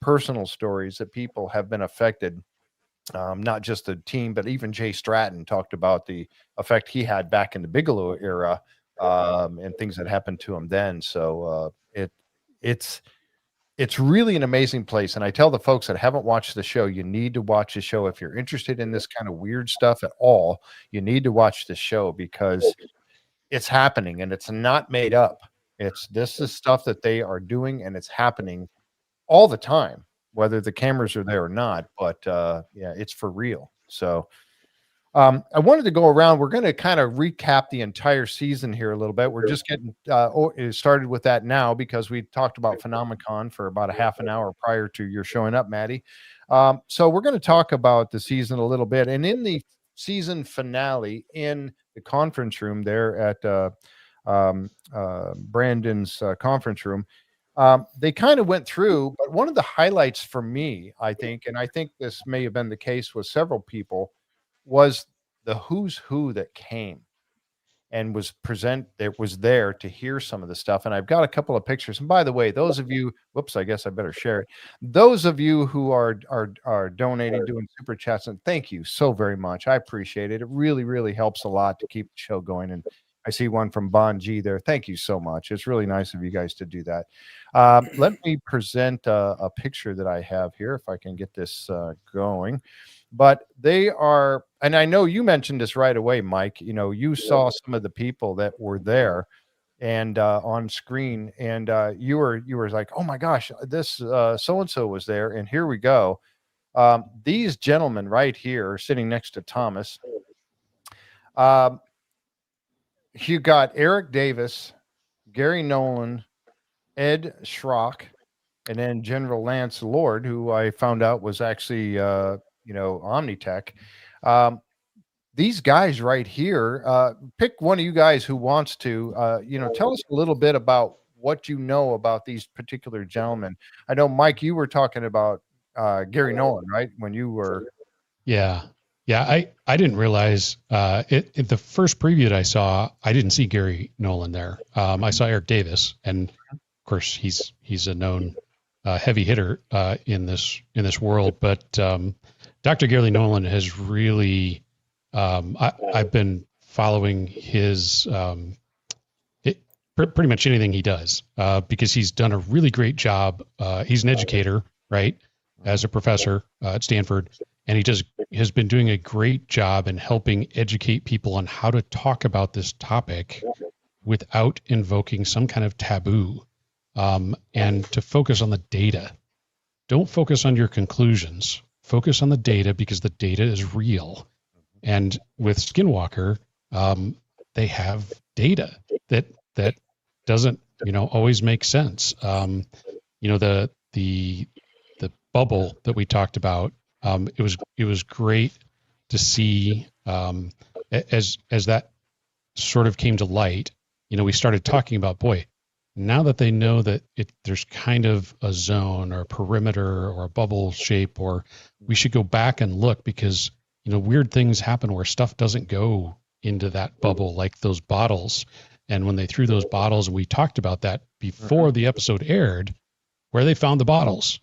personal stories, that people have been affected. Not just the team, but even Jay Stratton talked about the effect he had back in the Bigelow era, and things that happened to him then. So it's really an amazing place. And I tell the folks that haven't watched the show, you need to watch the show. If you're interested in this kind of weird stuff at all, you need to watch the show because it's happening and it's not made up. This is stuff that they are doing and it's happening all the time, whether the cameras are there or not. But it's for real. So I wanted to go around. We're going to kind of recap the entire season here a little bit. We're just getting started with that now because we talked about PhenomeCon for about a half an hour prior to your showing up, Maddie. So we're going to talk about the season a little bit. And in the season finale, in the conference room there at Brandon's conference room, they kind of went through, but one of the highlights for me, I think, and I think this may have been the case with several people, was the who's who that came and was there to hear some of the stuff. And I've got a couple of pictures. And by the way, those of you, whoops, I guess I better share it. Those of you who are donating, doing super chats, and thank you so very much. I appreciate it. It really, really helps a lot to keep the show going. And I see one from Bon G there. Thank you so much. It's really nice of you guys to do that. Let me present a picture that I have here, if I can get this going. But they are, and I know you mentioned this right away, Mike. You saw some of the people that were there and on screen, and you were like, oh my gosh, this so-and-so was there, and here we go. These gentlemen right here sitting next to Thomas. You got Eric Davis, Gary Nolan, Ed Schrock, and then General Lance Lord, who I found out was actually Omnitech. These guys right here, pick one of you guys who wants to, tell us a little bit about what you know about these particular gentlemen. I know, Mike, you were talking about Gary Nolan, right? When you were. Yeah. I didn't realize it the first preview that I saw, I didn't see Gary Nolan there. I saw Eric Davis, and of course he's a known heavy hitter in this world. But Dr. Gary Nolan has really I've been following his pretty much anything he does because he's done a really great job. He's an educator, right, as a professor at Stanford. And he has been doing a great job in helping educate people on how to talk about this topic without invoking some kind of taboo, and to focus on the data. Don't focus on your conclusions. Focus on the data because the data is real. And with Skinwalker, they have data that doesn't, always make sense. The bubble that we talked about. It was great to see as that sort of came to light. We started talking about, boy, now that they know that there's kind of a zone or a perimeter or a bubble shape, or we should go back and look because weird things happen where stuff doesn't go into that bubble, like those bottles. And when they threw those bottles, and we talked about that before the episode aired, where they found the bottles,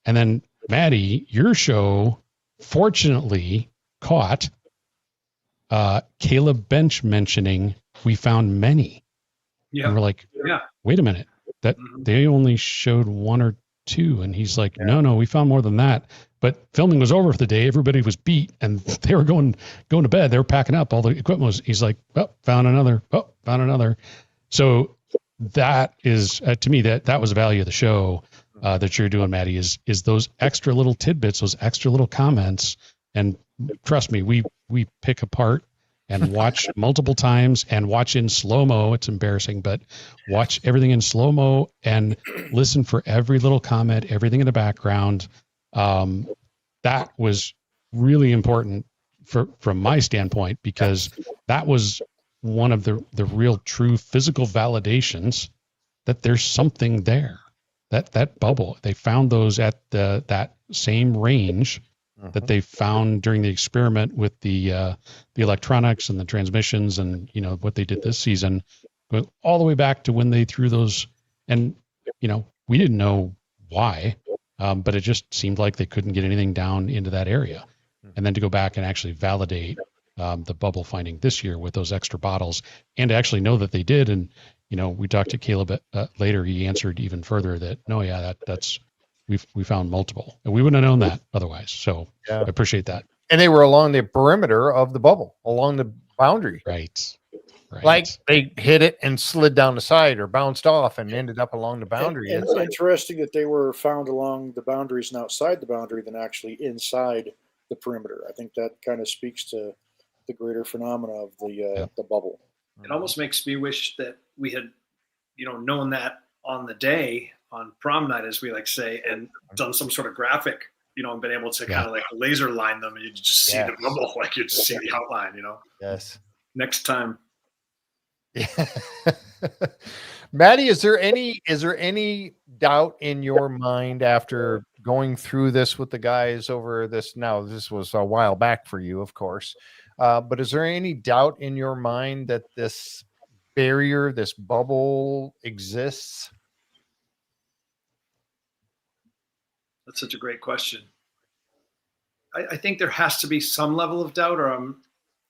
and then Maddie, your show fortunately caught Caleb Bench mentioning we found many. Yeah. And we're like, wait a minute, that they only showed one or two. And he's like, no, we found more than that. But filming was over for the day. Everybody was beat and they were going to bed. They were packing up all the equipment. He's like, found another. So that is, to me, that was the value of the show. That you're doing, Maddie, is those extra little tidbits, those extra little comments. And trust me, we pick apart and watch multiple times and watch in slow-mo. It's embarrassing, but watch everything in slow-mo and listen for every little comment, everything in the background. That was really important from my standpoint, because that was one of the real true physical validations that there's something there. That bubble, they found those at that same range that they found during the experiment with the electronics and the transmissions and what they did this season, going all the way back to when they threw those. And we didn't know why, but it just seemed like they couldn't get anything down into that area. And then to go back and actually validate the bubble finding this year with those extra bottles, and to actually know that they did. And we talked to Caleb later. He answered even further that that's we found multiple, and we wouldn't have known that otherwise. So I appreciate that. And they were along the perimeter of the bubble, along the boundary. Right. Like they hit it and slid down the side or bounced off and ended up along the boundary. And it's interesting that they were found along the boundaries and outside the boundary than actually inside the perimeter. I think that kind of speaks to the greater phenomena of the bubble. It almost makes me wish that we had, known that on the day, on prom night, as we like to say, and done some sort of graphic, and been able to kind of like laser line them, and you just see the bubble, like you just see the outline, Yes. Next time. Yeah. Maddie, is there any doubt in your mind after going through this with the guys over this? Now, this was a while back for you, of course. But is there any doubt in your mind that this barrier, this bubble exists? That's such a great question. I think there has to be some level of doubt, or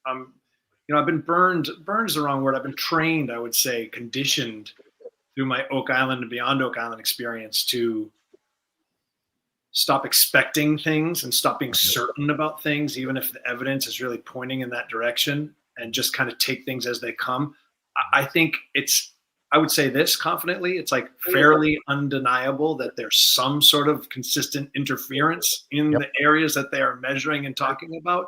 I've been burned is the wrong word. I've been trained, I would say, conditioned through my Oak Island and beyond Oak Island experience to stop expecting things and stop being certain about things, even if the evidence is really pointing in that direction, and just kind of take things as they come. I think I would say this confidently, it's like fairly undeniable that there's some sort of consistent interference in the areas that they are measuring and talking about.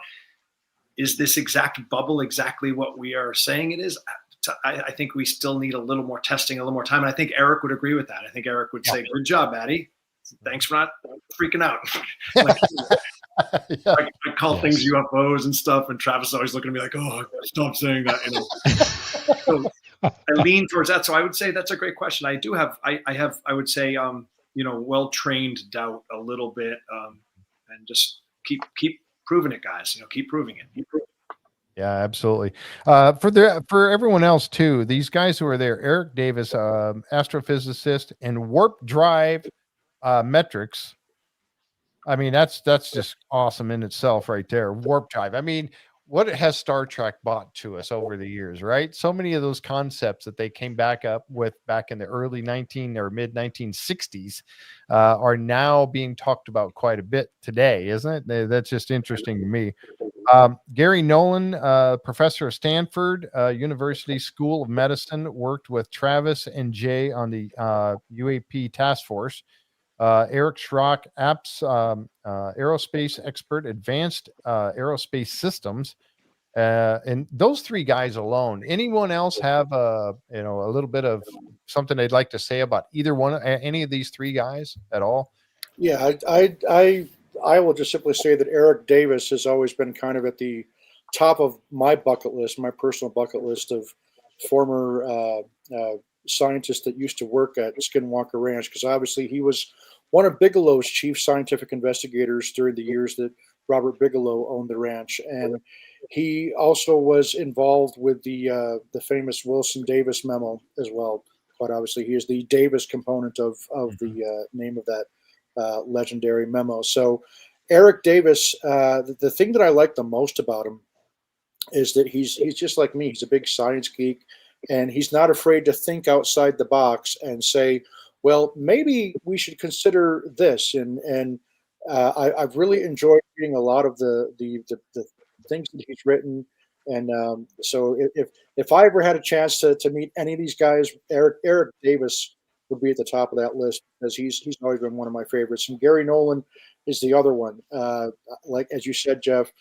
Is this exact bubble exactly what we are saying it is? I think we still need a little more testing, a little more time. And I think Eric would agree with that. I think Eric would say, good job, Maddie. Thanks for not freaking out. I call things UFOs and stuff, and Travis is always looking at me like, oh, stop saying that. lean towards that. So I would say that's a great question. I do have, I would say, well-trained doubt a little bit, and just keep proving it, guys. Keep proving it. Yeah, absolutely. For everyone else too, these guys who are there, Eric Davis, astrophysicist, and Warp Drive Metrics. I mean, that's just awesome in itself, right there. Warp Drive. I mean, what has Star Trek brought to us over the years, right? So many of those concepts that they came back up with back in the early 19 or mid 1960s are now being talked about quite a bit today, isn't it? That's just interesting to me. Gary Nolan, professor of Stanford University School of Medicine, worked with Travis and Jay on the UAP task force. Eric Schrock, aerospace expert, advanced aerospace systems. And those three guys alone. Anyone else have a little bit of something they'd like to say about either one, any of these three guys at all? Yeah, I will just simply say that Eric Davis has always been kind of at the top of my bucket list, my personal bucket list of former scientists that used to work at Skinwalker Ranch, because obviously he was one of Bigelow's chief scientific investigators during the years that Robert Bigelow owned the ranch, and he also was involved with the famous Wilson Davis memo as well. But obviously, he is the Davis component of the name of that legendary memo. So Eric Davis, the thing that I like the most about him is that he's just like me. He's a big science geek, and he's not afraid to think outside the box and say, well, maybe we should consider this. And I've really enjoyed reading a lot of the things that he's written. And so if I ever had a chance to meet any of these guys, Eric Davis would be at the top of that list, because he's always been one of my favorites. And Gary Nolan is the other one. Like as you said, Jeff,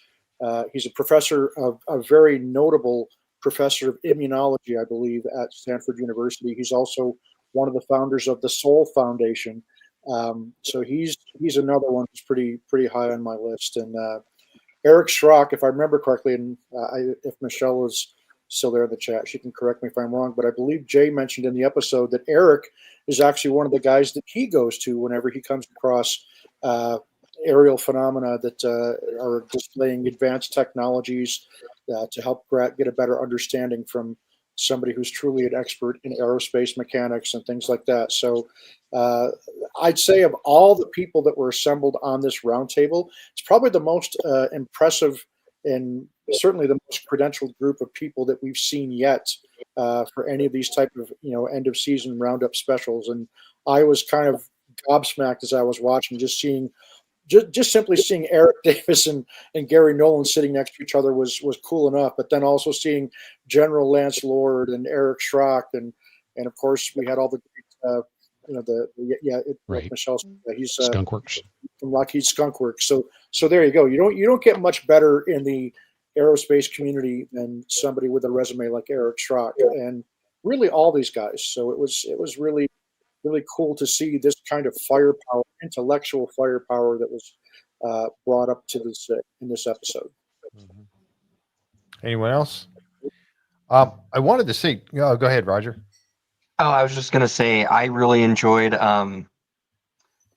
he's a professor a very notable professor of immunology, I believe, at Stanford University. He's also one of the founders of the Soul Foundation. So he's another one who's pretty high on my list. And Eric Schrock, if I remember correctly, and if Michelle is still there in the chat, she can correct me if I'm wrong, but I believe Jay mentioned in the episode that Eric is actually one of the guys that he goes to whenever he comes across aerial phenomena that are displaying advanced technologies to help get a better understanding from somebody who's truly an expert in aerospace mechanics and things like that. So I'd say of all the people that were assembled on this roundtable, it's probably the most impressive and certainly the most credentialed group of people that we've seen yet for any of these type of end of season roundup specials. And I was kind of gobsmacked as I was watching, just simply seeing Eric Davis and Gary Nolan sitting next to each other was cool enough. But then also seeing General Lance Lord and Eric Schrock and of course we had all the right. like Michelle, he's Skunkworks from Lockheed Skunkworks. So there you go. You don't get much better in the aerospace community than somebody with a resume like Eric Schrock, and really all these guys. So it was really cool to see this kind of firepower, intellectual firepower that was brought up to this in this episode. Anyone else? I wanted to see. Go ahead, Roger. Oh, I was just gonna say I really enjoyed.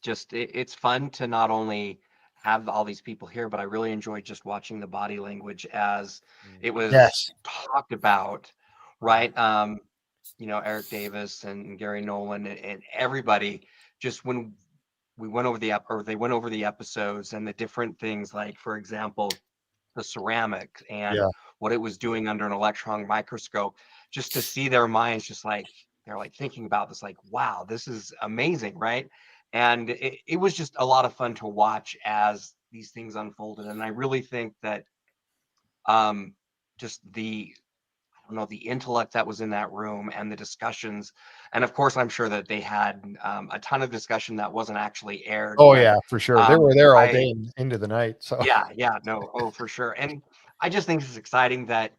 It's fun to not only have all these people here, but I really enjoyed just watching the body language as it was talked about, right? Eric Davis and Gary Nolan and everybody, just when they went over the episodes and the different things, like for example, the ceramic and what it was doing under an electron microscope, just to see their minds just like they're like thinking about this, like, wow, this is amazing, right? And it was just a lot of fun to watch as these things unfolded. And I really think that just the intellect that was in that room and the discussions. And of course, I'm sure that they had a ton of discussion that wasn't actually aired. Oh, yeah, for sure. They were there all day into the night. So for sure. And I just think it's exciting that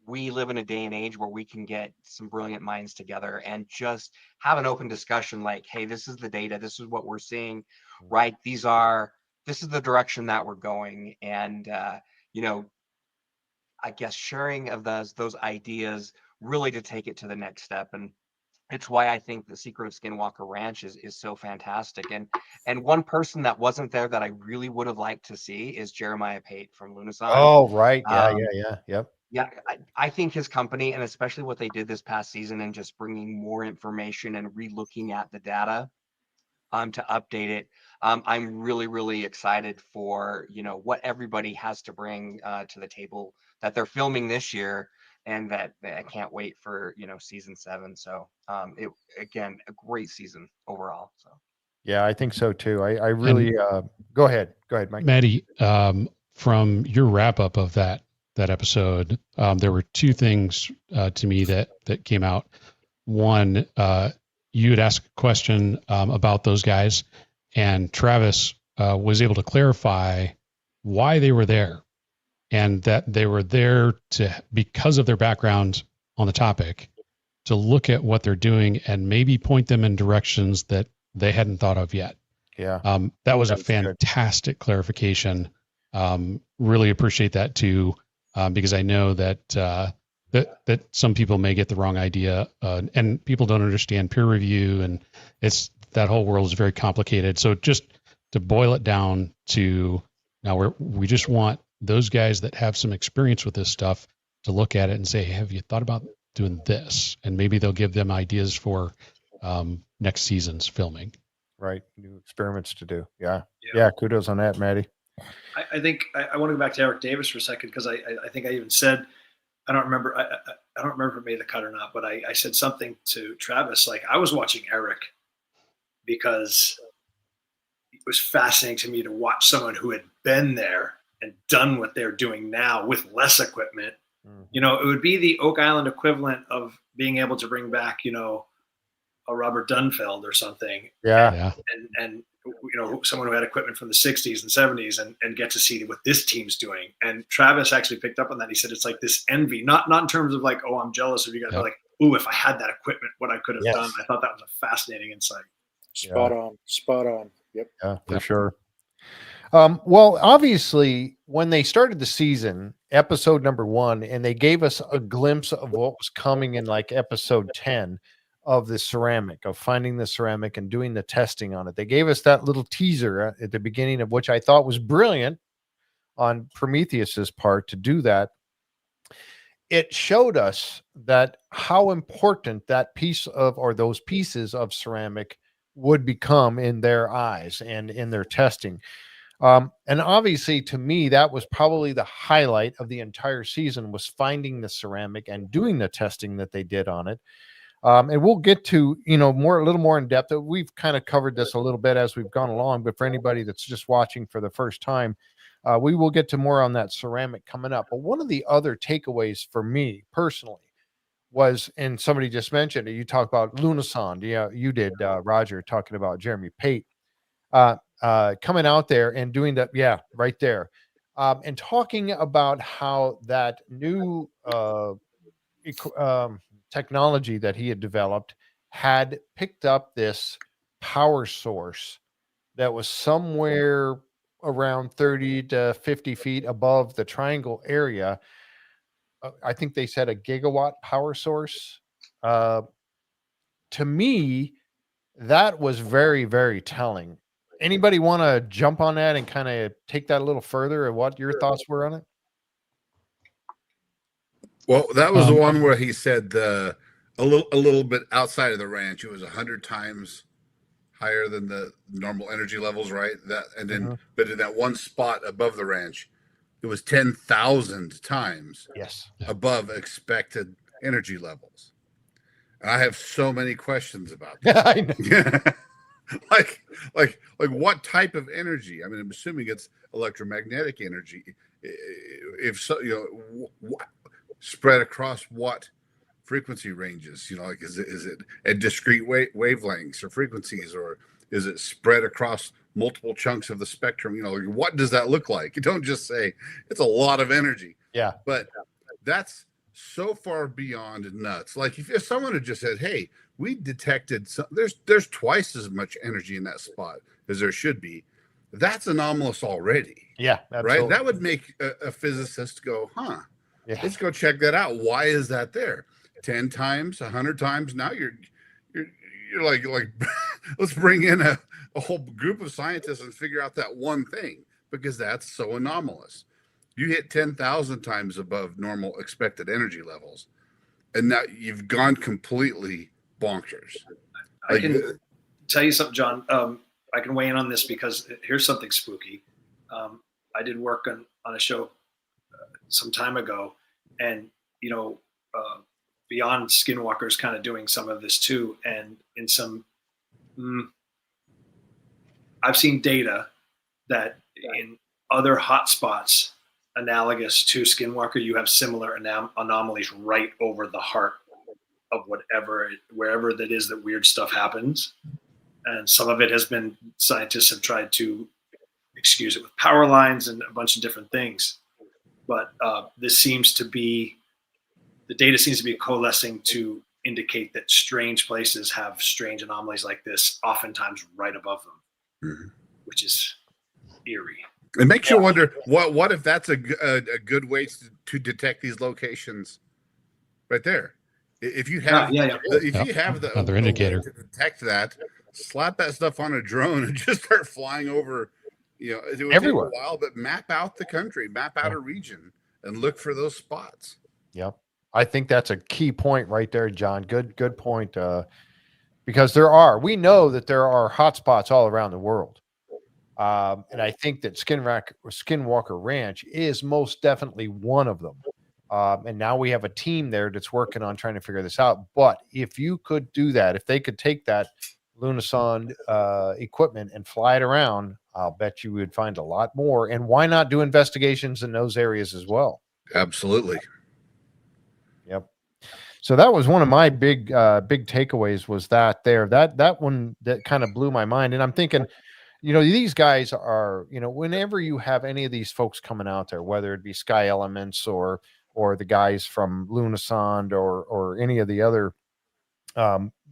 we live in a day and age where we can get some brilliant minds together and just have an open discussion like, hey, this is the data, this is what we're seeing, right? This is the direction that we're going. And, I guess sharing of those ideas really to take it to the next step. And it's why I think the Secret of Skinwalker Ranch is so fantastic. And one person that wasn't there that I really would have liked to see is Jeremiah Pate from Lunasan. Oh, right. Yeah, Um, Yep. Yeah, I think his company, and especially what they did this past season and just bringing more information and re-looking at the data to update it. I'm really, really excited for, what everybody has to bring to the table that they're filming this year, and that I can't wait for, season 7. So again, a great season overall. So. Yeah, I think so too. I really, go ahead, Mike. Maddie, from your wrap up of that episode, there were two things to me that came out. One, you had asked a question about those guys, and Travis was able to clarify why they were there, and that they were there because of their background on the topic, to look at what they're doing and maybe point them in directions that they hadn't thought of yet. Yeah. That was a That's fantastic clarification. Really appreciate that too, because I know that that some people may get the wrong idea, and people don't understand peer review, and that whole world is very complicated. So just to boil it down to now, we just want those guys that have some experience with this stuff to look at it and say, hey, have you thought about doing this? And maybe they'll give them ideas for next season's filming. Right. New experiments to do. Yeah. Kudos on that, Maddie. I think I want to go back to Eric Davis for a second, because I think I even said, I don't remember if it made the cut or not, but I said something to Travis, like I was watching Eric because it was fascinating to me to watch someone who had been there and done what they're doing now with less equipment. Mm-hmm. It would be the Oak Island equivalent of being able to bring back, a Robert Dunfeld or something. Yeah. And someone who had equipment from the 60s and 70s and get to see what this team's doing. And Travis actually picked up on that. He said it's like this envy, not in terms of like, oh, I'm jealous of you guys, but like, ooh, if I had that equipment, what I could have done. I thought that was a fascinating insight. Spot on. Yep. Yeah, for sure. Well, obviously, when they started the season, episode number 1, and they gave us a glimpse of what was coming in like episode 10 of the ceramic, of finding the ceramic and doing the testing on it. They gave us that little teaser at the beginning, of which I thought was brilliant on Prometheus's part to do that. It showed us that how important that piece of, or those pieces of ceramic would become in their eyes and in their testing. And obviously, to me, that was probably the highlight of the entire season, was finding the ceramic and doing the testing that they did on it. And we'll get to, a little more in depth. We've kind of covered this a little bit as we've gone along, but for anybody that's just watching for the first time, we will get to more on that ceramic coming up. But one of the other takeaways for me personally was, and somebody just mentioned it, you talk about Lunasan. Yeah, you did, Roger, talking about Jeremy Pate coming out there and doing that. Yeah, right there. And talking about how that new technology that he had developed had picked up this power source that was somewhere around 30 to 50 feet above the triangle area. I think they said a gigawatt power source. To me, that was very, very telling. Anybody want to jump on that and kind of take that a little further, and what your thoughts were on it? Well, that was the one where he said a little bit outside of the ranch, it was 100 times higher than the normal energy levels, right? That, and then, but in that one spot above the ranch, it was 10,000 times above expected energy levels. And I have so many questions about that. I know. like what type of energy? I mean, I'm assuming it's electromagnetic energy. If so, spread across what frequency ranges? Is it at discrete wavelengths or frequencies, or is it spread across multiple chunks of the spectrum? What does that look like? You don't just say it's a lot of energy. Yeah, but that's so far beyond nuts. Like if someone had just said, "Hey, we detected there's twice as much energy in that spot as there should be," that's anomalous already. Yeah, absolutely. Right. That would make a physicist go, "Huh." Yeah. Let's go check that out. Why is that there? 10 times, 100 times. Now you're like let's bring in a whole group of scientists and figure out that one thing, because that's so anomalous. You hit 10,000 times above normal expected energy levels, and now you've gone completely bonkers. I can tell you something, John. I can weigh in on this because here's something spooky. I did work on a show some time ago, and Beyond Skinwalker's kind of doing some of this too. And in some, I've seen data that in other hotspots analogous to Skinwalker, you have similar anomalies right over the heart of wherever that is that weird stuff happens. And some of it has been, scientists have tried to excuse it with power lines and a bunch of different things. But this seems to be, the data seems to be coalescing to indicate that strange places have strange anomalies like this, oftentimes right above them, which is eerie. It makes you wonder, what if that's a good way to detect these locations right there? If you have if you have the another indicator to detect that, slap that stuff on a drone and just start flying over. It would Everywhere. take a while, but map out the country, map out a region, and look for those spots. Yep. I think that's a key point right there, John. Good point. Because we know that there are hotspots all around the world. And I think that Skinwalker Ranch is most definitely one of them. And now we have a team there that's working on trying to figure this out. But if you could do that, if they could take that Lunasonde equipment and fly it around, I'll bet you would find a lot more. And why not do investigations in those areas as well? Absolutely. Yep. So that was one of my big takeaways, was that one that kind of blew my mind. And I'm thinking, these guys are, whenever you have any of these folks coming out there, whether it be Sky Elements or the guys from Lunasonde or any of the other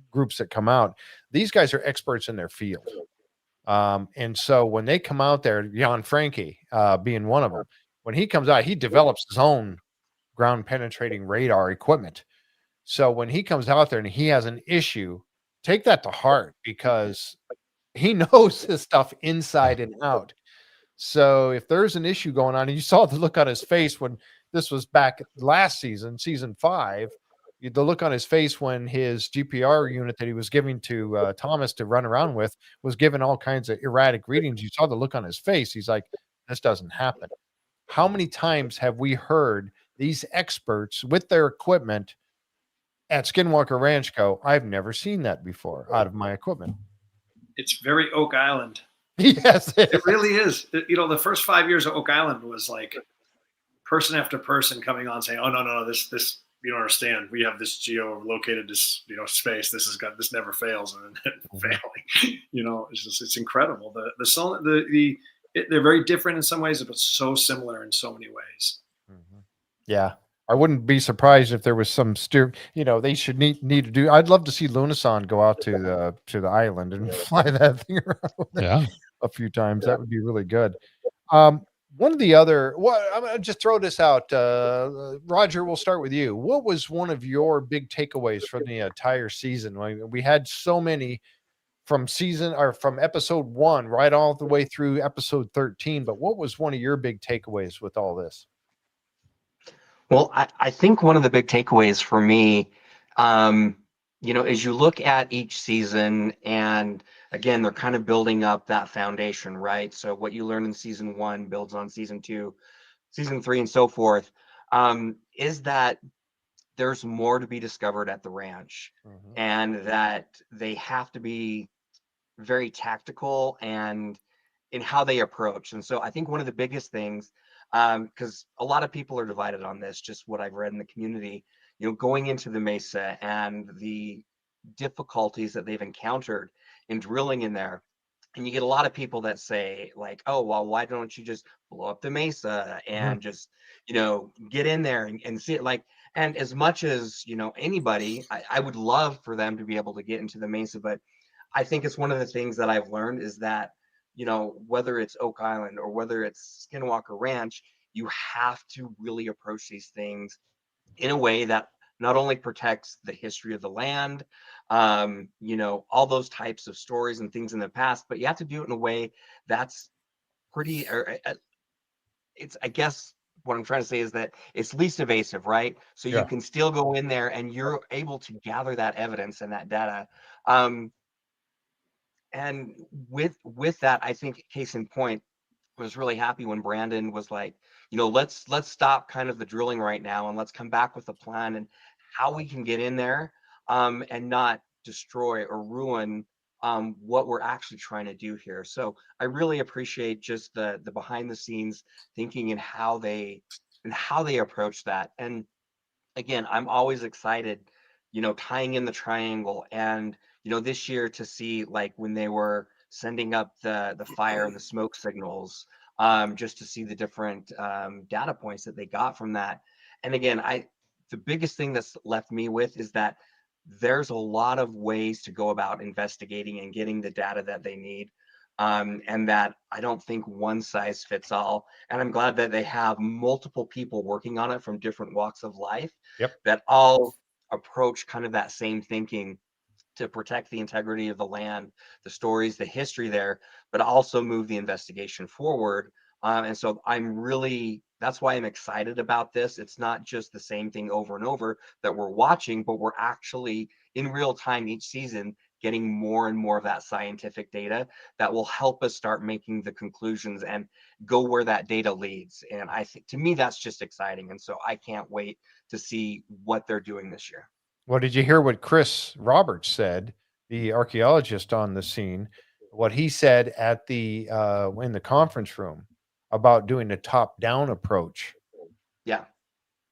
groups that come out, these guys are experts in their field. And so when they come out there, Jan Franke being one of them, when he comes out, he develops his own ground penetrating radar equipment. So when he comes out there and he has an issue, take that to heart, because he knows his stuff inside and out. So if there's an issue going on, and you saw the look on his face when this was back last season, season 5, the look on his face when his GPR unit that he was giving to Thomas to run around with was given all kinds of erratic readings. You saw the look on his face. He's like, this doesn't happen. How many times have we heard these experts with their equipment at Skinwalker Ranch go, I've never seen that before out of my equipment? It's very Oak Island. Yes, it really is. The first 5 years of Oak Island was like person after person coming on saying, "Oh no, this you don't understand. We have this geolocated this space. This never fails," and then failing. It's incredible. They're very different in some ways, but so similar in so many ways. Yeah. I wouldn't be surprised if there was some they should need to do. I'd love to see Lunasonde go out to the island and fly that thing around a few times. That would be really good. One of the other, I'm going to just throw this out. Roger, we'll start with you. What was one of your big takeaways from the entire season? We had so many from episode 1 right all the way through episode 13. But what was one of your big takeaways with all this? Well, I think one of the big takeaways for me, as you look at each season, and again, they're kind of building up that foundation, right? So what you learn in season 1 builds on season 2, season 3, and so forth, is that there's more to be discovered at the ranch, and that they have to be very tactical and in how they approach. And so I think one of the biggest things, because a lot of people are divided on this, just what I've read in the community, going into the mesa and the difficulties that they've encountered in drilling in there. And you get a lot of people that say like, oh, well, why don't you just blow up the mesa and just, get in there and see it? Like, and as much as, anybody, I would love for them to be able to get into the mesa, but I think it's one of the things that I've learned is that, whether it's Oak Island or whether it's Skinwalker Ranch, you have to really approach these things in a way that not only protects the history of the land, you know, all those types of stories and things in the past, but you have to do it in a way that's pretty, it's, I guess what I'm trying to say is that it's least evasive, right? So you Yeah. can still go in there and you're able to gather that evidence and that data. Um, and with that, I think case in point, I was really happy when Brandon was like, you know, let's stop kind of the drilling right now and let's come back with a plan and how we can get in there, and not destroy or ruin what we're actually trying to do here. So I really appreciate just the behind the scenes thinking and how they approach that. And again, I'm always excited, you know, tying in the triangle and, you know, this year to see like when they were sending up the fire and the smoke signals, just to see the different data points that they got from that. And again, the biggest thing that's left me with is that there's a lot of ways to go about investigating and getting the data that they need. And that I don't think one size fits all. And I'm glad that they have multiple people working on it from different walks of life. Yep. That all approach kind of that same thinking to protect the integrity of the land, the stories, the history there, but also move the investigation forward. And so that's why I'm excited about this. It's not just the same thing over and over that we're watching, but we're actually in real time each season getting more and more of that scientific data that will help us start making the conclusions and go where that data leads. And I think, to me, that's just exciting. And so I can't wait to see what they're doing this year. Well, did you hear what Chris Roberts said, the archaeologist on the scene? What he said at the in the conference room about doing a top-down approach. Yeah.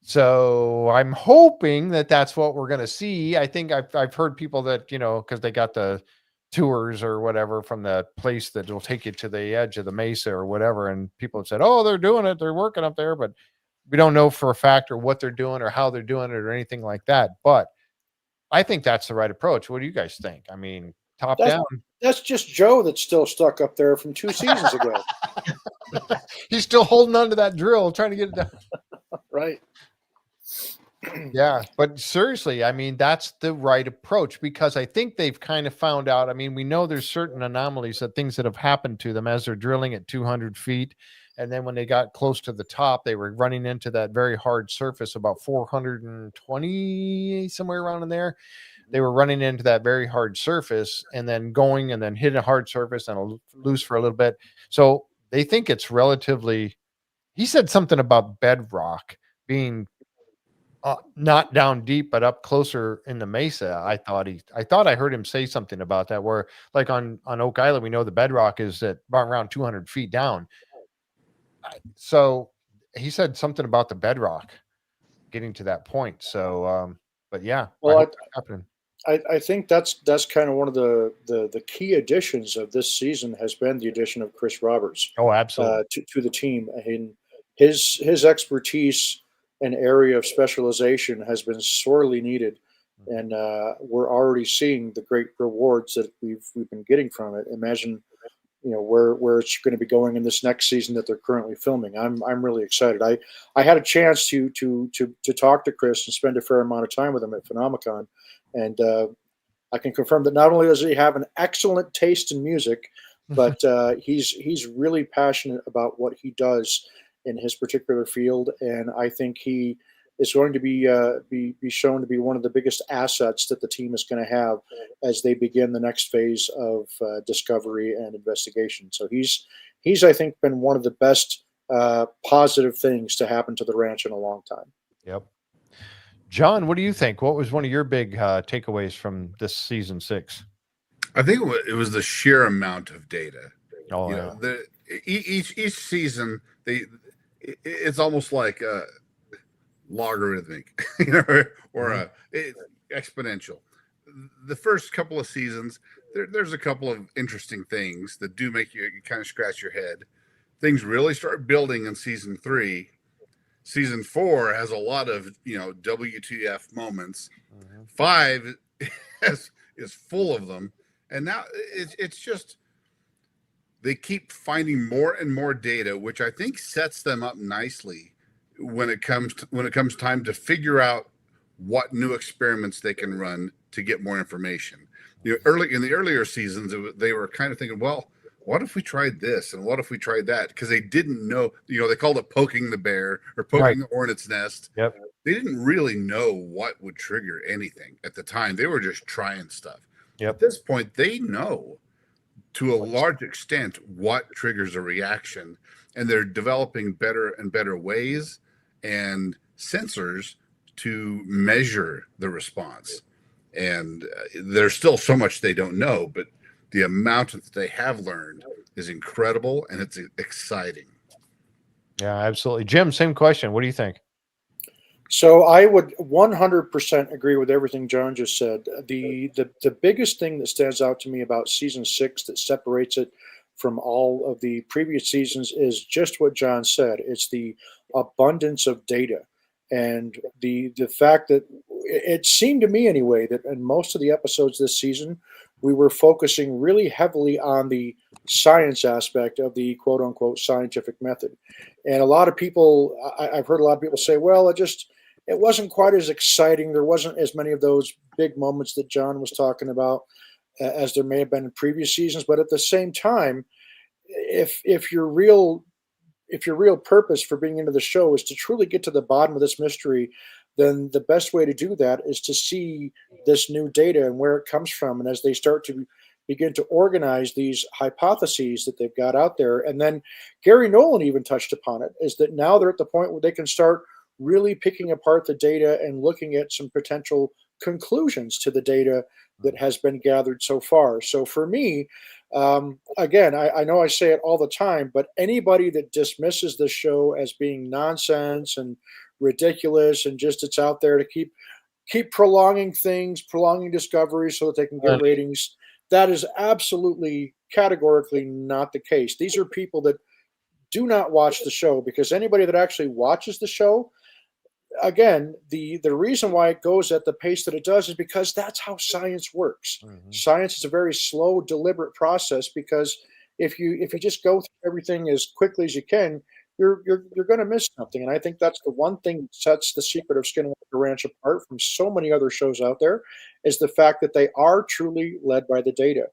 So I'm hoping that that's what we're going to see. I think I've heard people that, you know, because they got the tours or whatever from the place that will take you to the edge of the mesa or whatever, and people have said, "Oh, they're doing it, they're working up there," but we don't know for a fact or what they're doing or how they're doing it or anything like that. But I think that's the right approach. What do you guys think? I mean, top That's, down. that's just Joe that's still stuck up there from 2 seasons ago. He's still holding on to that drill, trying to get it down. Right. Yeah, but seriously, I mean, that's the right approach because I think they've kind of found out. I mean, we know there's certain anomalies, that things that have happened to them as they're drilling at 200 feet. And then when they got close to the top, they were running into that very hard surface, about 420, somewhere around in there. They were running into that very hard surface and then going and then hitting a hard surface and loose for a little bit. So they think it's relatively, he said something about bedrock being not down deep, but up closer in the mesa. I thought I heard him say something about that, where like on Oak Island, we know the bedrock is at around 200 feet down. So he said something about the bedrock getting to that point. So, but yeah, Well, happening. I think that's kind of one of the key additions of this season has been the addition of Chris Roberts Oh, absolutely. to the team. And his expertise and area of specialization has been sorely needed, and we're already seeing the great rewards that we've been getting from it. Imagine, you know, where it's going to be going in this next season that they're currently filming. I'm really excited. I had a chance to talk to Chris and spend a fair amount of time with him at PhenomeCon, and I can confirm that not only does he have an excellent taste in music, but he's really passionate about what he does in his particular field, and I think he is going to be shown to be one of the biggest assets that the team is going to have as they begin the next phase of discovery and investigation. So he's I think been one of the best positive things to happen to the ranch in a long time. Yep. John, what do you think? What was one of your big takeaways from this season 6? I think it was the sheer amount of data. Oh, You yeah. know, each season it's almost like logarithmic, you know, or exponential. The first couple of seasons, there's a couple of interesting things that do make you kind of scratch your head. Things really start building in season 3. Season 4 has a lot of, you know, WTF moments. 5 is full of them, and now it's just they keep finding more and more data, which I think sets them up nicely when it comes time to figure out what new experiments they can run to get more information. Early in the earlier seasons, they were kind of thinking, well, what if we tried this and what if we tried that? Because they didn't know, they called it poking the bear or poking the hornet's nest. Yep. They didn't really know what would trigger anything at the time. They were just trying stuff. Yep. At this point, they know to a large extent what triggers a reaction, and they're developing better and better ways and sensors to measure the response. And there's still so much they don't know, but the amount that they have learned is incredible, and it's exciting. Yeah, absolutely. Jim, same question. What do you think? So I would 100% agree with everything John just said. The biggest thing that stands out to me about season 6 that separates it from all of the previous seasons is just what John said. It's the abundance of data, and the fact that it seemed to me anyway that in most of the episodes this season we were focusing really heavily on the science aspect of the quote unquote scientific method. And a lot of people, I've heard a lot of people say, well, it wasn't quite as exciting. There wasn't as many of those big moments that John was talking about as there may have been in previous seasons. But at the same time, if your real purpose for being into the show is to truly get to the bottom of this mystery, then the best way to do that is to see this new data and where it comes from. And as they start to begin to organize these hypotheses that they've got out there, and then Gary Nolan even touched upon it, is that now they're at the point where they can start really picking apart the data and looking at some potential conclusions to the data that has been gathered so far. So for me, again, I know I say it all the time, but anybody that dismisses the show as being nonsense and ridiculous and just it's out there to keep prolonging things, prolonging discoveries so that they can get ratings, that is absolutely categorically not the case. These are people that do not watch the show, because anybody that actually watches the show, again, the reason why it goes at the pace that it does is because that's how science works. Mm-hmm. Science is a very slow, deliberate process, because if you just go through everything as quickly as you can, you're going to miss something. And I think that's the one thing that sets The Secret of Skinwalker Ranch apart from so many other shows out there, is the fact that they are truly led by the data.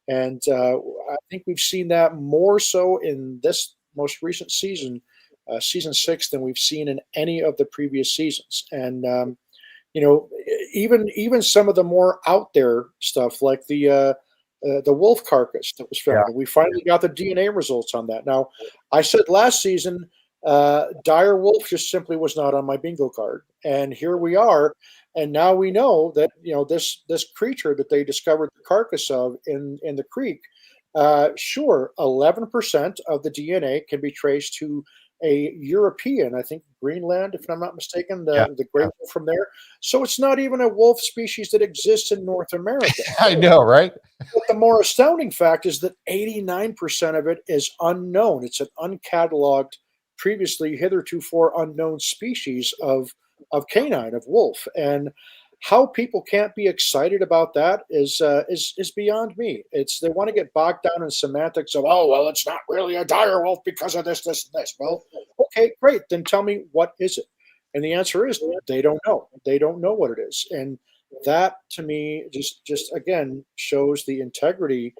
And I think we've seen that more so in this most recent season, season 6, than we've seen in any of the previous seasons. And even some of the more out there stuff, like the wolf carcass that was found. Yeah. We finally got the DNA results on that. Now, I said last season, dire wolf just simply was not on my bingo card, and here we are. And now we know that this creature that they discovered the carcass of in the creek, sure, 11% of the DNA can be traced to a European, I think Greenland, if I'm not mistaken, the great wolf from there. So it's not even a wolf species that exists in North America. I know, right? But the more astounding fact is that 89% of it is unknown. It's an uncatalogued, previously hitherto unknown species of canine, of wolf. And how people can't be excited about that is beyond me. They want to get bogged down in semantics of, oh, well, it's not really a dire wolf because of this, this, and this. Well, okay, great. Then tell me, what is it? And the answer is they don't know. They don't know what it is. And that, to me, just again shows the integrity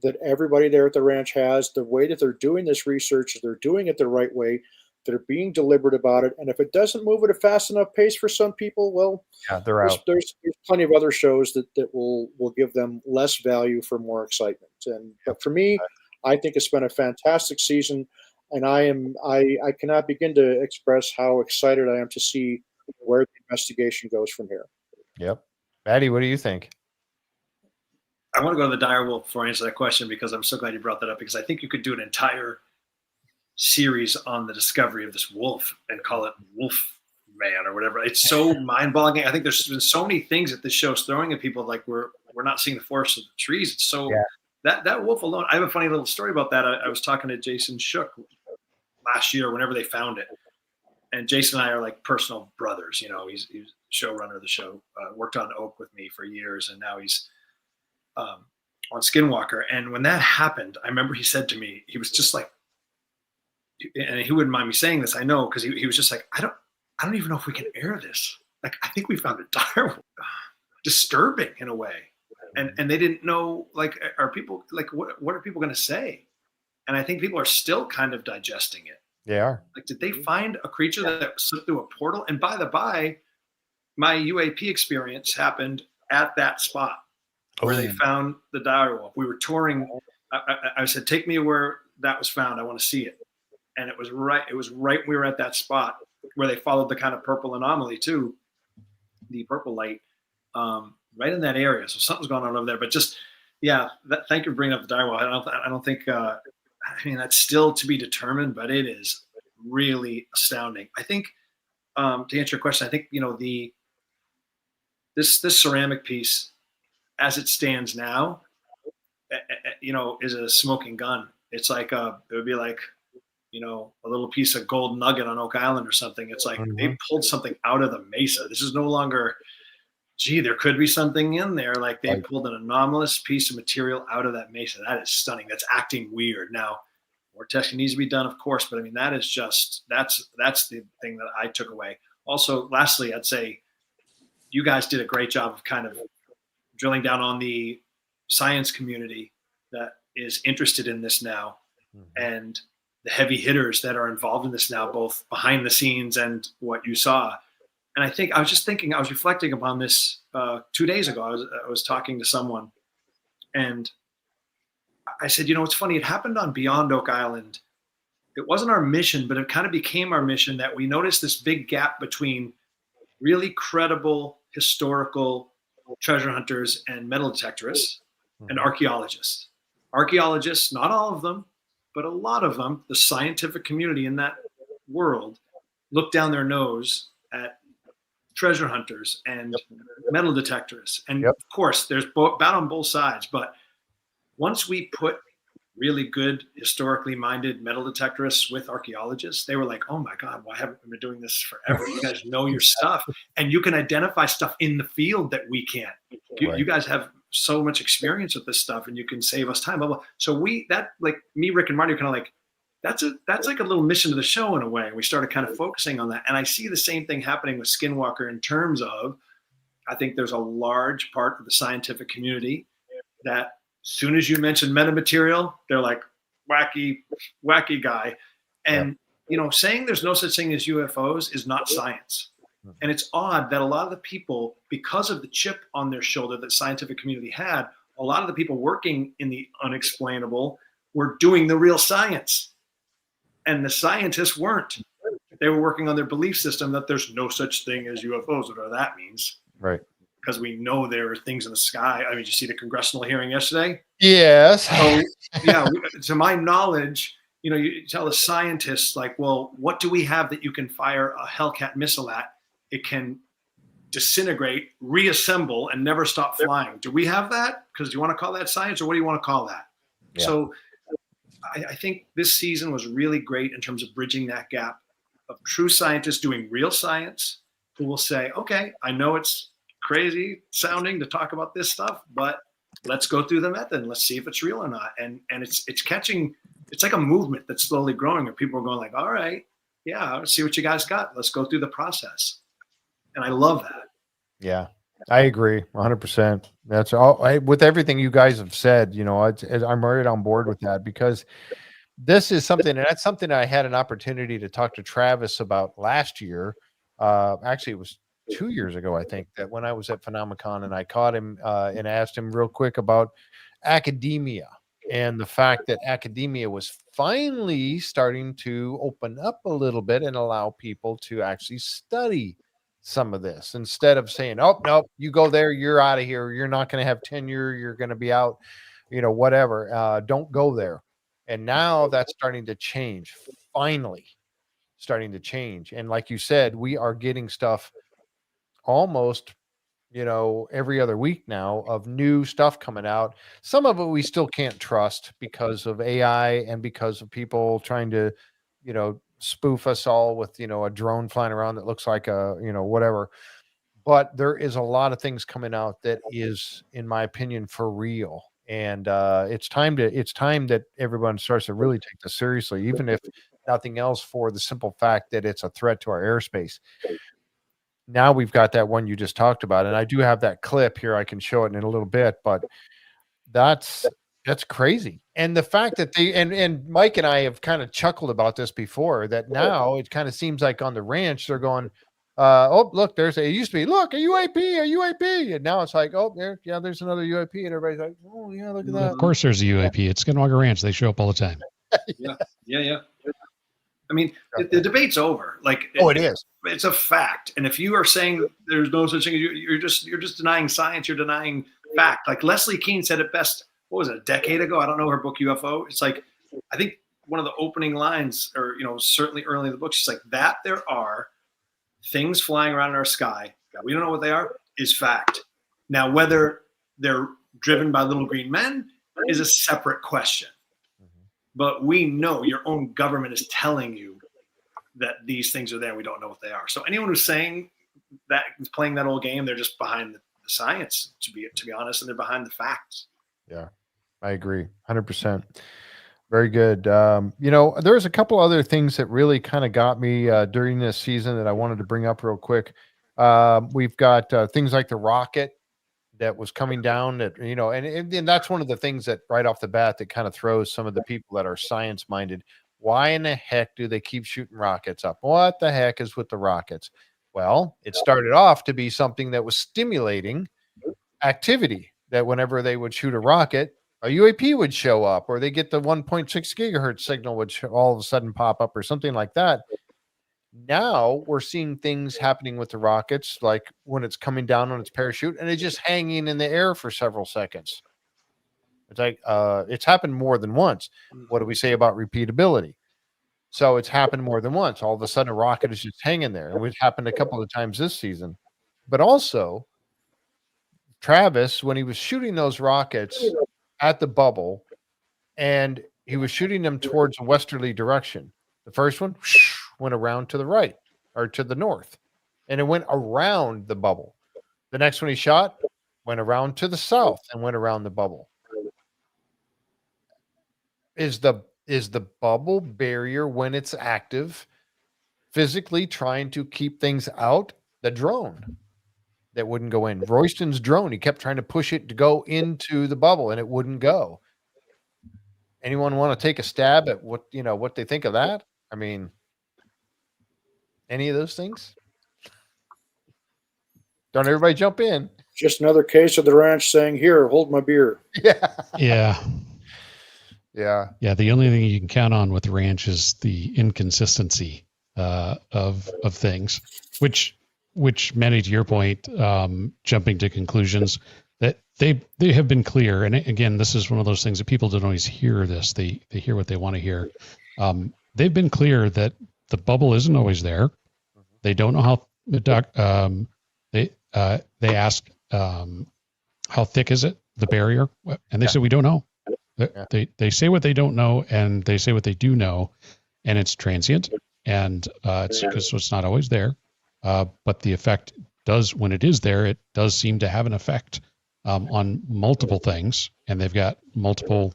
that everybody there at the ranch has. The way that they're doing this research, they're doing it the right way. They're being deliberate about it, and if it doesn't move at a fast enough pace for some people, well, they're out. There's plenty of other shows that will give them less value for more excitement. But for me, I think it's been a fantastic season, and I cannot begin to express how excited I am to see where the investigation goes from here. Yep, Maddie, what do you think? I want to go to the dire wolf before I answer that question, because I'm so glad you brought that up, because I think you could do an entire series on the discovery of this wolf and call it Wolf Man or whatever. It's so mind-boggling. I think there's been so many things that this show's throwing at people, like we're not seeing the forest of the trees. It's so that wolf alone. I have a funny little story about that. I was talking to Jason Shook last year whenever they found it, and Jason and I are like personal brothers. He's showrunner of the show, worked on Oak with me for years, and now he's on Skinwalker. And when that happened, I remember he said to me, he was just like, and he wouldn't mind me saying this, I know, because he was just like, I don't even know if we can air this. like, I think we found a dire disturbing in a way. And they didn't know, like, are people like, what are people going to say? And I think people are still kind of digesting it. They are. Like, did they find a creature that slipped through a portal? And by the by, my UAP experience happened at that spot where they found the dire wolf. We were touring. I said, take me where that was found. I want to see it. And it was right. We were at that spot where they followed the kind of purple anomaly too, the purple light, right in that area. So something's going on over there. But just, yeah, thank you for bringing up the dire wolf. I don't think. I mean, that's still to be determined, but it is really astounding. I think, to answer your question, I think, this ceramic piece, as it stands now, is a smoking gun. It's like it would be like, a little piece of gold nugget on Oak Island or something. It's like they pulled something out of the mesa. This is no longer, gee, there could be something in there. Like they pulled an anomalous piece of material out of that mesa. That is stunning. That's acting weird. Now, more testing needs to be done, of course, but I mean, that is just, that's the thing that I took away. Also, lastly, I'd say you guys did a great job of kind of drilling down on the science community that is interested in this now, and the heavy hitters that are involved in this now, both behind the scenes and what you saw. And I think I was reflecting upon this 2 days ago. I was talking to someone, and I said, it's funny. It happened on Beyond Oak Island. It wasn't our mission, but it kind of became our mission that we noticed this big gap between really credible historical treasure hunters and metal detectorists and archaeologists. Archaeologists, not all of them, but a lot of them, the scientific community in that world, look down their nose at treasure hunters and metal detectorists. And of course, there's bad on both sides. But once we put really good, historically minded metal detectorists with archaeologists, they were like, oh my God, why haven't we been doing this forever? You guys know your stuff, and you can identify stuff in the field that we can't. You guys have so much experience with this stuff, and you can save us time. Blah, blah. So like me, Rick and Marty are kind of like, that's like a little mission to the show in a way. We started kind of focusing on that. And I see the same thing happening with Skinwalker in terms of, I think there's a large part of the scientific community that as soon as you mention metamaterial, they're like, wacky guy. And, saying there's no such thing as UFOs is not science. And it's odd that a lot of the people, because of the chip on their shoulder that scientific community had, a lot of the people working in the unexplainable were doing the real science. And the scientists weren't. They were working on their belief system that there's no such thing as UFOs, whatever that means. Right. Because we know there are things in the sky. I mean, did you see the congressional hearing yesterday? Yes. So, yeah, to my knowledge, you tell the scientists, like, well, what do we have that you can fire a Hellcat missile at? It can disintegrate, reassemble, and never stop flying. Do we have that? Because do you want to call that science, or what do you want to call that? Yeah. So I think this season was really great in terms of bridging that gap of true scientists doing real science who will say, okay, I know it's crazy sounding to talk about this stuff, but let's go through the method and let's see if it's real or not. And it's catching, it's like a movement that's slowly growing where people are going like, all right, yeah, let's see what you guys got. Let's go through the process. And I love that. Yeah, I agree 100%. That's all with everything you guys have said, I'm right on board with that, because this is something, and that's something I had an opportunity to talk to Travis about last year. Actually, it was 2 years ago, I think, that when I was at PhenomeCon, and I caught him and asked him real quick about academia and the fact that academia was finally starting to open up a little bit and allow people to actually study some of this, instead of saying, oh, no, you go there, you're out of here. You're not going to have tenure. You're going to be out, whatever. Don't go there. And now that's starting to change, finally starting to change. And like you said, we are getting stuff almost, every other week now of new stuff coming out. Some of it we still can't trust because of AI and because of people trying to, spoof us all with, a drone flying around that looks like a, whatever. But there is a lot of things coming out that is, in my opinion, for real. And it's time that everyone starts to really take this seriously, even if nothing else, for the simple fact that it's a threat to our airspace. now we've got that one you just talked about, and I do have that clip here. I can show it in a little bit, but that's crazy. And the fact that they and Mike and I have kind of chuckled about this before, that now it kind of seems like on the ranch they're going, oh, look, it used to be, look, a UAP, and now it's like, oh, there's another UAP, and everybody's like, oh yeah, look at that. Of course, there's a UAP. It's Skinwalker Ranch. They show up all the time. Yeah. I mean, the debate's over. Like, it is. It's a fact. And if you are saying there's no such thing, you're just denying science. You're denying fact. Like Leslie Kean said it best. What was it, a decade ago? I don't know her book UFO. It's like, I think one of the opening lines, or certainly early in the book, she's like, that there are things flying around in our sky that we don't know what they are is fact. Now, whether they're driven by little green men is a separate question. But we know your own government is telling you that these things are there. We don't know what they are. So anyone who's saying that, is playing that old game, they're just behind the science, to be honest, and they're behind the facts. Yeah, I agree, 100%. Very good. There's a couple other things that really kind of got me during this season that I wanted to bring up real quick. We've got things like the rocket that was coming down, that and that's one of the things that right off the bat that kind of throws some of the people that are science minded. Why in the heck do they keep shooting rockets up? What the heck is with the rockets? Well, it started off to be something that was stimulating activity, that whenever they would shoot a rocket, a UAP would show up, or they get the 1.6 gigahertz signal would all of a sudden pop up, or something like that. Now we're seeing things happening with the rockets, like when it's coming down on its parachute and it's just hanging in the air for several seconds. It's like, it's happened more than once. What do we say about repeatability? So it's happened more than once. All of a sudden a rocket is just hanging there. And it's happened a couple of times this season. But also, Travis, when he was shooting those rockets at the bubble, and he was shooting them towards a westerly direction, the first one went around to the right, or to the north, and it went around the bubble. The next one he shot went around to the south and went around the bubble. Is the bubble barrier, when it's active, physically trying to keep things out? The drone that wouldn't go in. Royston's drone, he kept trying to push it to go into the bubble and it wouldn't go. Anyone want to take a stab at what they think of that? I mean, any of those things? Don't everybody jump in. Just another case of the ranch saying, here, hold my beer. Yeah. Yeah. The only thing you can count on with the ranch is the inconsistency of things, which Manny, to your point, jumping to conclusions, that they have been clear. And again, this is one of those things that people don't always hear this. They hear what they want to hear. They've been clear that the bubble isn't always there. They don't know how they ask how thick is it, the barrier, and they say we don't know. They say what they don't know, and they say what they do know, and it's transient, and it's because it's not always there. But the effect does, when it is there, it does seem to have an effect on multiple things, and they've got multiple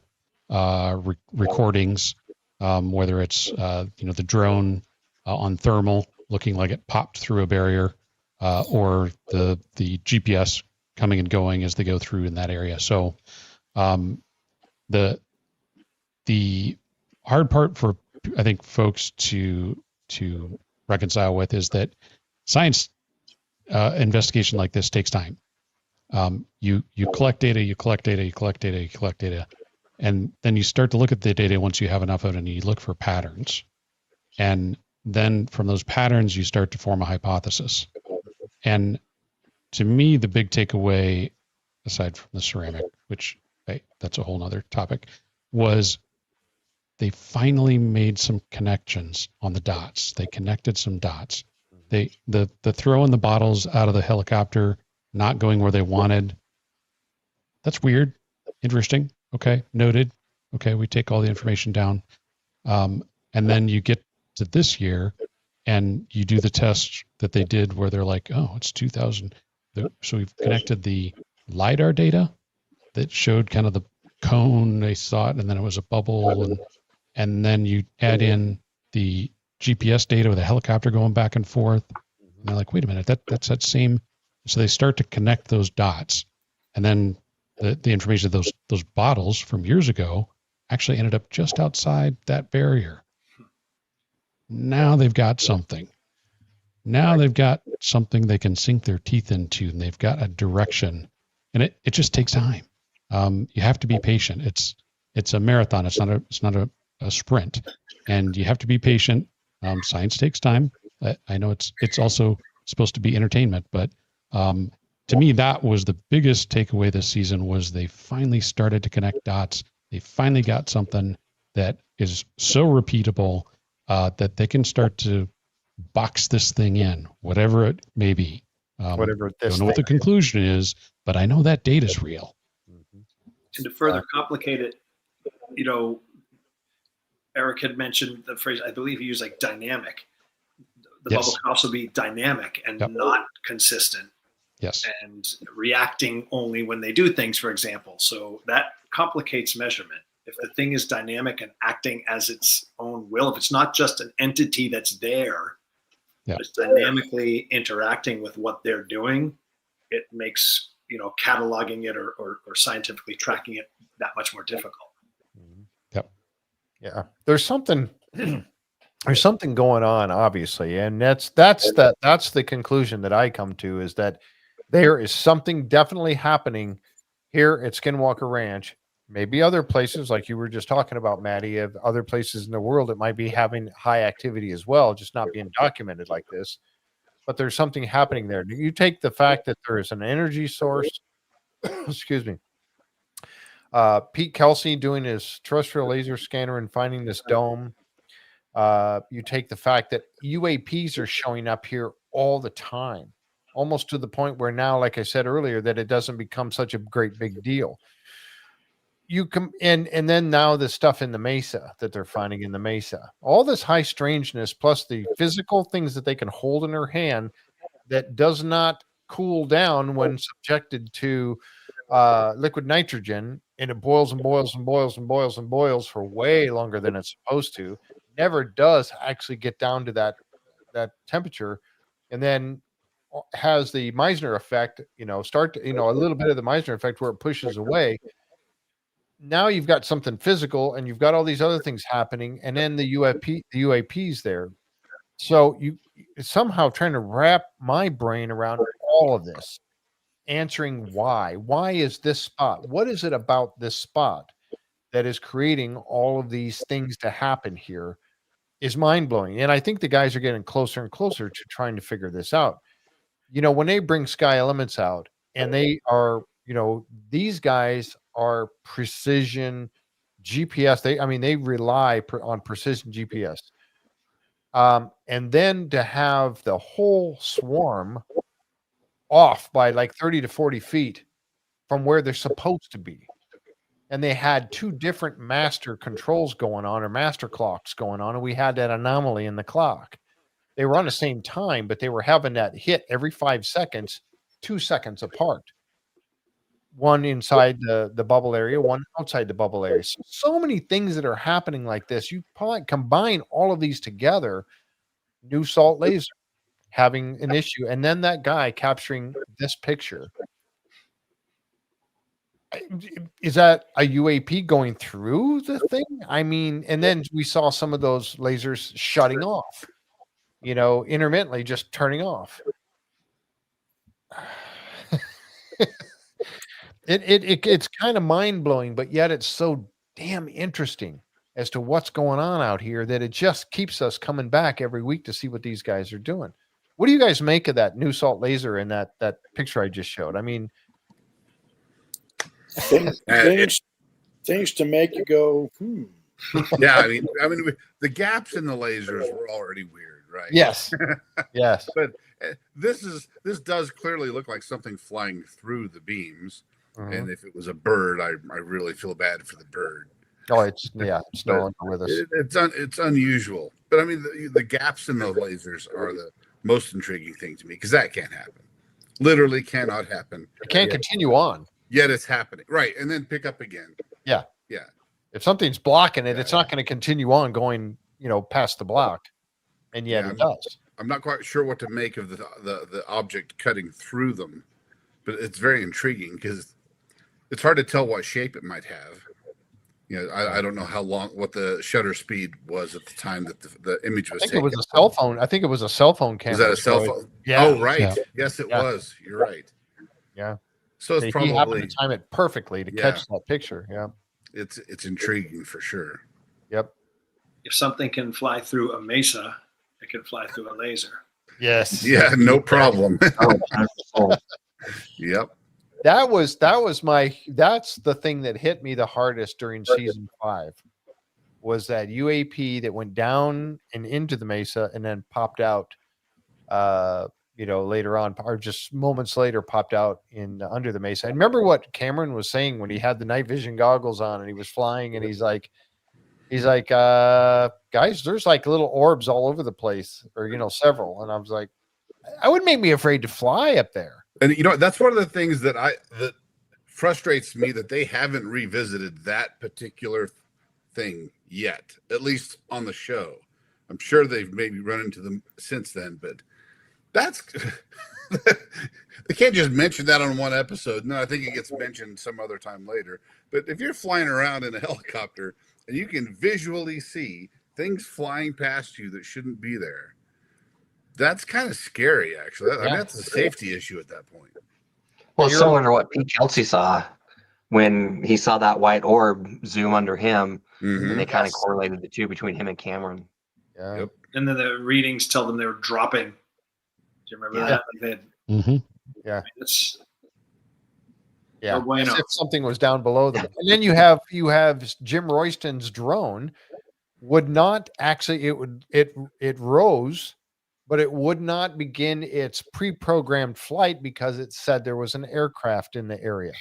recordings, whether it's the drone on thermal looking like it popped through a barrier, or the GPS coming and going as they go through in that area. So the hard part for, I think, folks to reconcile with is that science investigation like this takes time. You collect data, and then you start to look at the data once you have enough of it, and you look for patterns. And then from those patterns, you start to form a hypothesis. And to me, the big takeaway, aside from the ceramic, which that's a whole nother topic, was they finally made some connections on the dots. They connected some dots. The throwing the bottles out of the helicopter, not going where they wanted, that's weird. Interesting. Okay, noted. Okay, we take all the information down. And then you get to this year and you do the test that they did where they're like, oh, it's 2000. So we've connected the LiDAR data that showed kind of the cone, they saw it, and then it was a bubble. And then you add in the GPS data with a helicopter going back and forth. And they're like, wait a minute, that's that same. So they start to connect those dots, and then the information of those bottles from years ago actually ended up just outside that barrier. Now they've got something. Now they've got something they can sink their teeth into, and they've got a direction, and it just takes time. You have to be patient. It's a marathon. It's not a sprint, and you have to be patient. Science takes time. I know it's also supposed to be entertainment, but to me, that was the biggest takeaway this season was they finally started to connect dots. They finally got something that is so repeatable that they can start to box this thing in, whatever it may be. Whatever this don't know what the conclusion is, but I know that data is real. And to further complicate it, Eric had mentioned the phrase, I believe he used like dynamic. The bubble can also be dynamic and not consistent. Yes. And reacting only when they do things, for example. So that complicates measurement. If the thing is dynamic and acting as its own will, if it's not just an entity that's there, but it's dynamically interacting with what they're doing, it makes, cataloging it or scientifically tracking it that much more difficult. Yep. Yeah. There's something going on, obviously. And that's the conclusion that I come to, is that there is something definitely happening here at Skinwalker Ranch. Maybe other places, like you were just talking about, Maddie, of other places in the world that might be having high activity as well, just not being documented like this. But there's something happening there. You take the fact that there is an energy source, excuse me, Pete Kelsey doing his terrestrial laser scanner and finding this dome. You take the fact that UAPs are showing up here all the time, almost to the point where now, like I said earlier, that it doesn't become such a great big deal. You come and then now the stuff in the mesa that they're finding in the mesa, all this high strangeness, plus the physical things that they can hold in their hand that does not cool down when subjected to liquid nitrogen, and it boils and boils and boils and boils and boils for way longer than it's supposed to. Never does actually get down to that temperature, and then has the Meissner effect, a little bit of the Meissner effect where it pushes away. Now you've got something physical, and you've got all these other things happening, and then the UAPs there. So you somehow trying to wrap my brain around all of this, answering why. Why is this spot? What is it about this spot that is creating all of these things to happen here is mind-blowing. And I think the guys are getting closer and closer to trying to figure this out. When they bring Sky Elements out, and they are, these guys are precision GPS. They rely on precision GPS. And then to have the whole swarm off by like 30 to 40 feet from where they're supposed to be. And they had two different master controls going on, or master clocks going on, and we had that anomaly in the clock. They were on the same time, but they were having that hit every 5 seconds, 2 seconds apart. One inside the bubble area, one outside the bubble area. So many things that are happening like this. You probably combine all of these together, new salt laser having an issue, and then that guy capturing this picture. Is that a UAP going through the thing? And then we saw some of those lasers shutting off, intermittently just turning off. It's kind of mind-blowing, but yet it's so damn interesting as to what's going on out here that it just keeps us coming back every week to see what these guys are doing. What do you guys make of that new salt laser in that picture I just showed? Things to make you go, Yeah, the gaps in the lasers were already weird, right? Yes. Yes. But this does clearly look like something flying through the beams. Mm-hmm. And if it was a bird, I really feel bad for the bird. Oh, it's no longer with us. It's unusual, but the gaps in the lasers are the most intriguing thing to me, because that can't happen. Literally cannot happen. It can't continue on. Yet it's happening, right? And then pick up again. Yeah. Yeah. If something's blocking it, it's not going to continue on going, past the block, and yet it does. I'm not quite sure what to make of the object cutting through them, but it's very intriguing because it's hard to tell what shape it might have. I don't know what the shutter speed was at the time that the image was taken. It was a cell phone. I think it was a cell phone camera. Was that a cell phone? Yeah. Oh, right. Yeah. Yes, it was. You're right. Yeah. So it's he happened probably to time it perfectly to catch that picture. Yeah. It's intriguing for sure. Yep. If something can fly through a mesa, it can fly through a laser. Yes. Yeah, no problem. Yep. That's the thing that hit me the hardest during season 5 was that UAP that went down and into the mesa and then popped out later on, or just moments later popped out under the mesa. I remember what Cameron was saying when he had the night vision goggles on and he was flying, and he's like guys, there's like little orbs all over the place, or several. And I was like, I would make me afraid to fly up there. And that's one of the things that frustrates me, that they haven't revisited that particular thing yet, at least on the show. I'm sure they've maybe run into them since then, but that's they can't just mention that on one episode. No, I think it gets mentioned some other time later. But if you're flying around in a helicopter and you can visually see things flying past you that shouldn't be there, that's kind of scary, actually. I mean, that's a safety issue at that point. Well, it's similar to what Pete Kelsey saw when he saw that white orb zoom under him, and they kind of correlated the two between him and Cameron. Yeah. Yep. And then the readings tell them they were dropping. Do you remember that? Like Yeah. It's as if something was down below them. And then you have Jim Royston's drone would not actually, it rose, but it would not begin its pre-programmed flight because it said there was an aircraft in the area.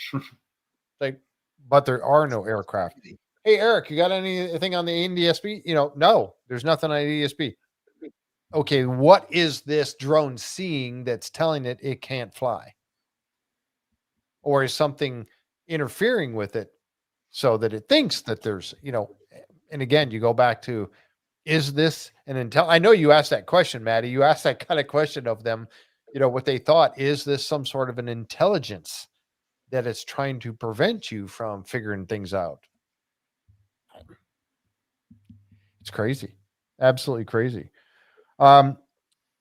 But there are no aircraft. Hey, Eric, you got anything on the NDSB? No, there's nothing on ESB. Okay, what is this drone seeing that's telling it can't fly? Or is something interfering with it so that it thinks that there's, and again, you go back to, is this an I know you asked that question, Maddie. You asked that kind of question of them, what they thought. Is this some sort of an intelligence that is trying to prevent you from figuring things out? It's crazy. Absolutely crazy.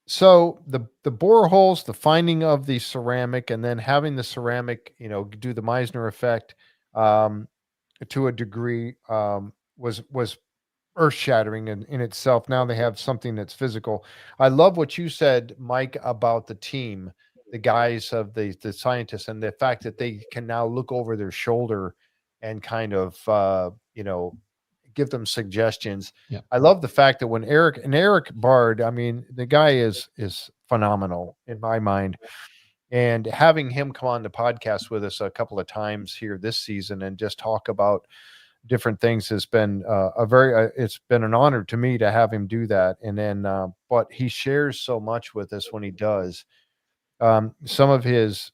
So the boreholes, the finding of the ceramic, and then having the ceramic, do the Meissner effect to a degree was earth-shattering in itself. Now they have something that's physical. I love what you said, Mike, about the team, the guys of the scientists, and the fact that they can now look over their shoulder and kind of give them suggestions. Yeah. I love the fact that when Eric Bard, I mean, the guy is phenomenal in my mind, and having him come on the podcast with us a couple of times here this season and just talk about different things has been it's been an honor to me to have him do that. And then but he shares so much with us when he does. Some of his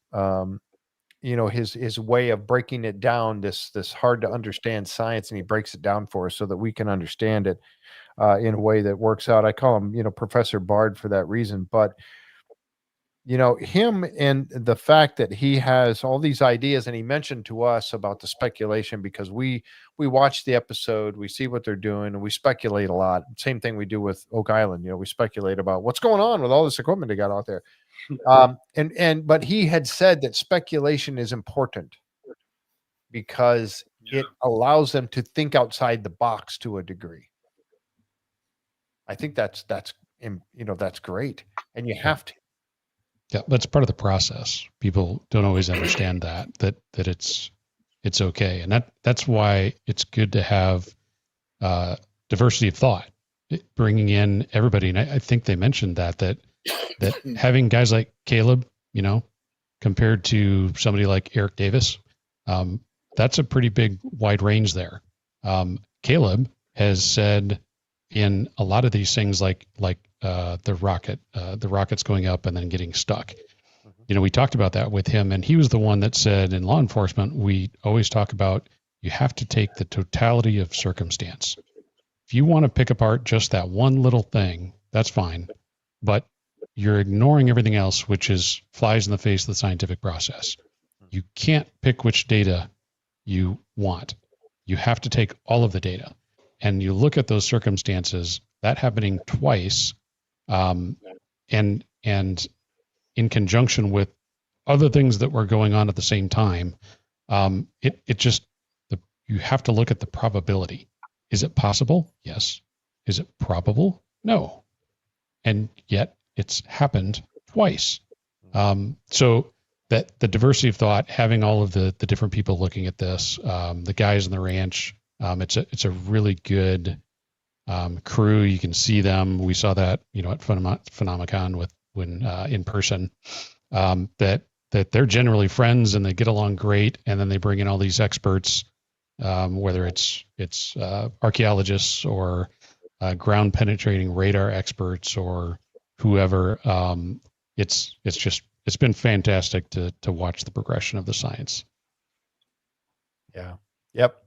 his way of breaking it down, this hard to understand science, and he breaks it down for us so that we can understand it in a way that works out. I call him, Professor Bard for that reason. But him and the fact that he has all these ideas, and he mentioned to us about the speculation, because we watch the episode, we see what they're doing, and we speculate a lot. Same thing we do with Oak Island. We speculate about what's going on with all this equipment they got out there. But he had said that speculation is important because it allows them to think outside the box to a degree. I think that's great, and you have to. Yeah, that's part of the process. People don't always understand that it's okay, and that's why it's good to have diversity of thought, bringing in everybody. And I think they mentioned that having guys like Caleb, compared to somebody like Eric Davis, that's a pretty big wide range there. Caleb has said in a lot of these things, like the rockets going up and then getting stuck. We talked about that with him, and he was the one that said in law enforcement, we always talk about, you have to take the totality of circumstance. If you want to pick apart just that one little thing, that's fine, but you're ignoring everything else, which is flies in the face of the scientific process. You can't pick which data you want. You have to take all of the data. And you look at those circumstances, that happening twice, and in conjunction with other things that were going on at the same time, you have to look at the probability. Is it possible? Yes. Is it probable? No. And yet it's happened twice. So that the diversity of thought, having all of the different people looking at this, the guys on the ranch, it's a really good crew. You can see them. We saw that, at PhenomeCon when in person, that they're generally friends and they get along great. And then they bring in all these experts, whether it's archaeologists or ground penetrating radar experts or whoever. It's been fantastic to watch the progression of the science. Yeah. Yep.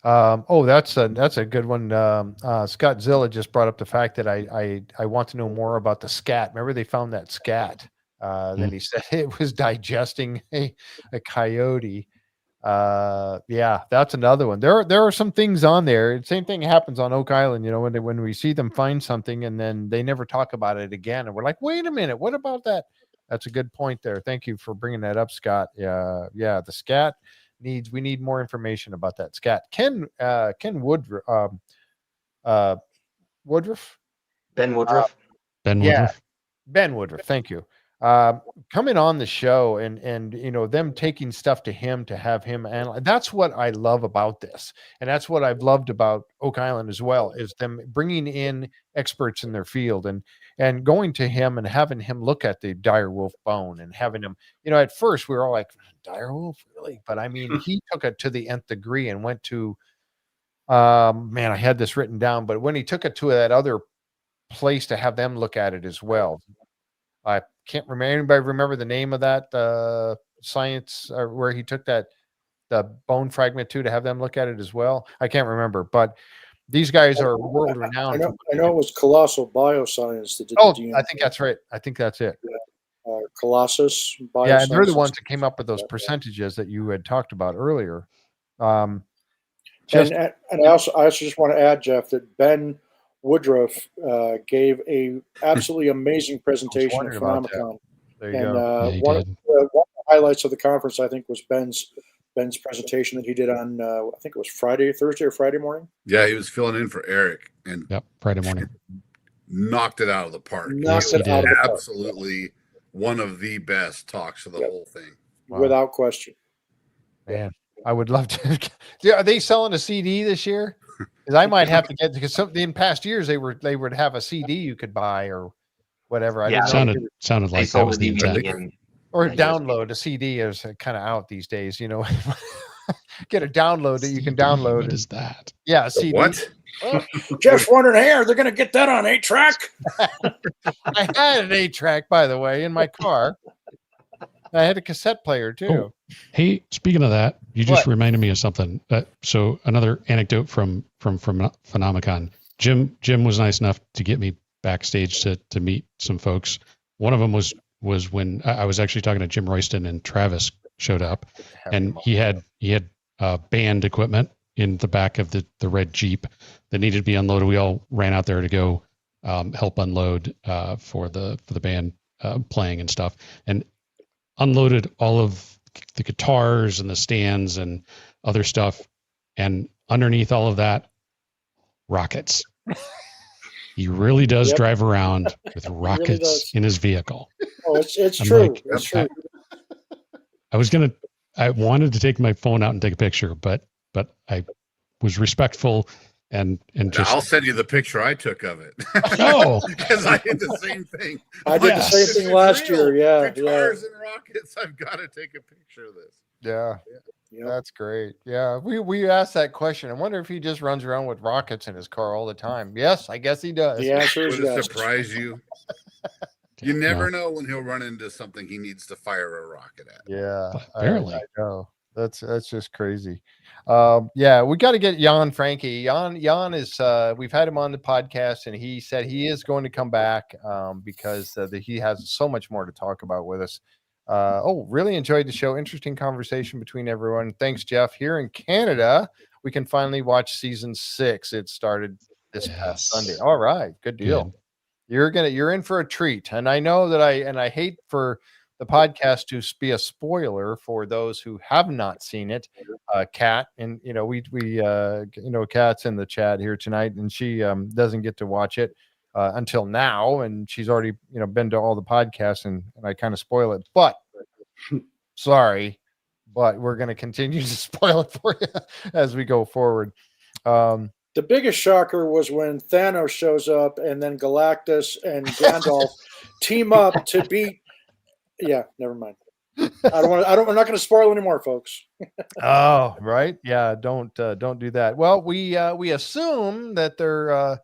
That's a good one. Scott Zilla just brought up the fact that I want to know more about the scat. Remember they found that scat. Then he said it was digesting a coyote. Yeah, that's another one. There are some things on there. Same thing happens on Oak Island, when we see them find something and then they never talk about it again. And we're like, wait a minute, what about that? That's a good point there. Thank you for bringing that up, Scott. Yeah. The scat we need more information about that scat. Ken Woodruff, Woodruff? Ben Woodruff. Ben Woodruff. Yeah, Ben Woodruff. Thank you. Coming on the show and them taking stuff to him to have him analyze. That's what I love about this. And that's what I've loved about Oak Island as well, is them bringing in experts in their field and going to him and having him look at the dire wolf bone and having him, at first we were all like, dire wolf, really? But I mean, he took it to the nth degree and went to, I had this written down, but when he took it to that other place to have them look at it as well, I can't remember. Anybody remember the name of that science where he took the bone fragment to have them look at it as well? I can't remember, but these guys are world renowned. I know it was Colossal Bioscience that did the DNA. I think that's right. I think that's it. Colossus Bioscience. Yeah, and they're the ones that came up with those percentages that you had talked about earlier. And I also just want to add, Jeff, that Ben Woodruff gave a absolutely amazing presentation at PhenomeCon. There you go. One of the highlights of the conference, I think, was Ben's presentation that he did on I think it was Thursday or Friday morning. Yeah, he was filling in for Eric, and Friday morning, knocked it out of the park. Absolutely one of the best talks of the whole thing, without question. Man, I would love to. Are they selling a CD this year? Because I might have to get, because in past years they would have a CD you could buy or whatever. Yeah, sounded like that was the intent. Or download a CD is kind of out these days. Get a download that you can download. What is that? Yeah, a CD. What? Well, Jeff's wondering, hey, are they going to get that on 8-track? I had an 8-track, by the way, in my car. I had a cassette player too. Oh, hey, speaking of that, you just reminded me of something. So another anecdote from PhenomeCon. Jim was nice enough to get me backstage to meet some folks. One of them was when I was actually talking to Jim Royston and Travis showed up, and he had band equipment in the back of the red Jeep that needed to be unloaded. We all ran out there to go help unload for the band playing and stuff, and unloaded all of the guitars and the stands and other stuff, and underneath all of that, rockets. He really does drive around with rockets in his vehicle. Oh, it's true. Like, it's true. I wanted to take my phone out and take a picture, but I was respectful and just. I'll send you the picture I took of it. No, because I did the same thing. I did the same thing last year. Yeah, guitars and rockets. I've got to take a picture of this. Yeah. That's great. Yeah, we asked that question. I wonder if he just runs around with rockets in his car all the time. Yes, I guess he does. The answer is yes. Would it surprise you? You never know when he'll run into something he needs to fire a rocket at. Yeah, apparently. I know. That's just crazy. Yeah, we got to get Jan Frankie. Jan is we've had him on the podcast, and he said he is going to come back because he has so much more to talk about with us. Really enjoyed the show. Interesting conversation between everyone. Thanks, Jeff. Here in Canada, we can finally watch season 6. It started this past Sunday. All right, good deal. Good. You're in for a treat. And I know that I hate for the podcast to be a spoiler for those who have not seen it. Kat, and Kat's in the chat here tonight, and she doesn't get to watch it until now, and she's already been to all the podcasts, and I kind of spoil it. But sorry, but we're going to continue to spoil it for you as we go forward. The biggest shocker was when Thanos shows up and then Galactus and Gandalf team up to beat. Yeah, never mind. I'm not going to spoil anymore, folks. Oh, right. Yeah, don't do that. Well, we assume that they're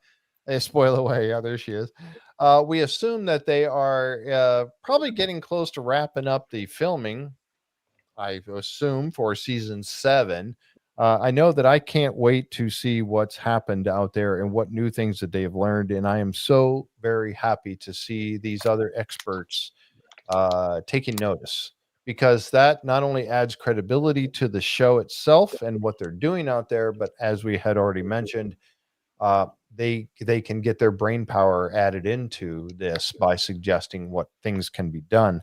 they spoil away. Yeah, there she is. We assume that they are probably getting close to wrapping up the filming, I assume, for season 7. I know that I can't wait to see what's happened out there and what new things that they've learned. And I am so very happy to see these other experts taking notice, because that not only adds credibility to the show itself and what they're doing out there, but as we had already mentioned, they can get their brain power added into this by suggesting what things can be done.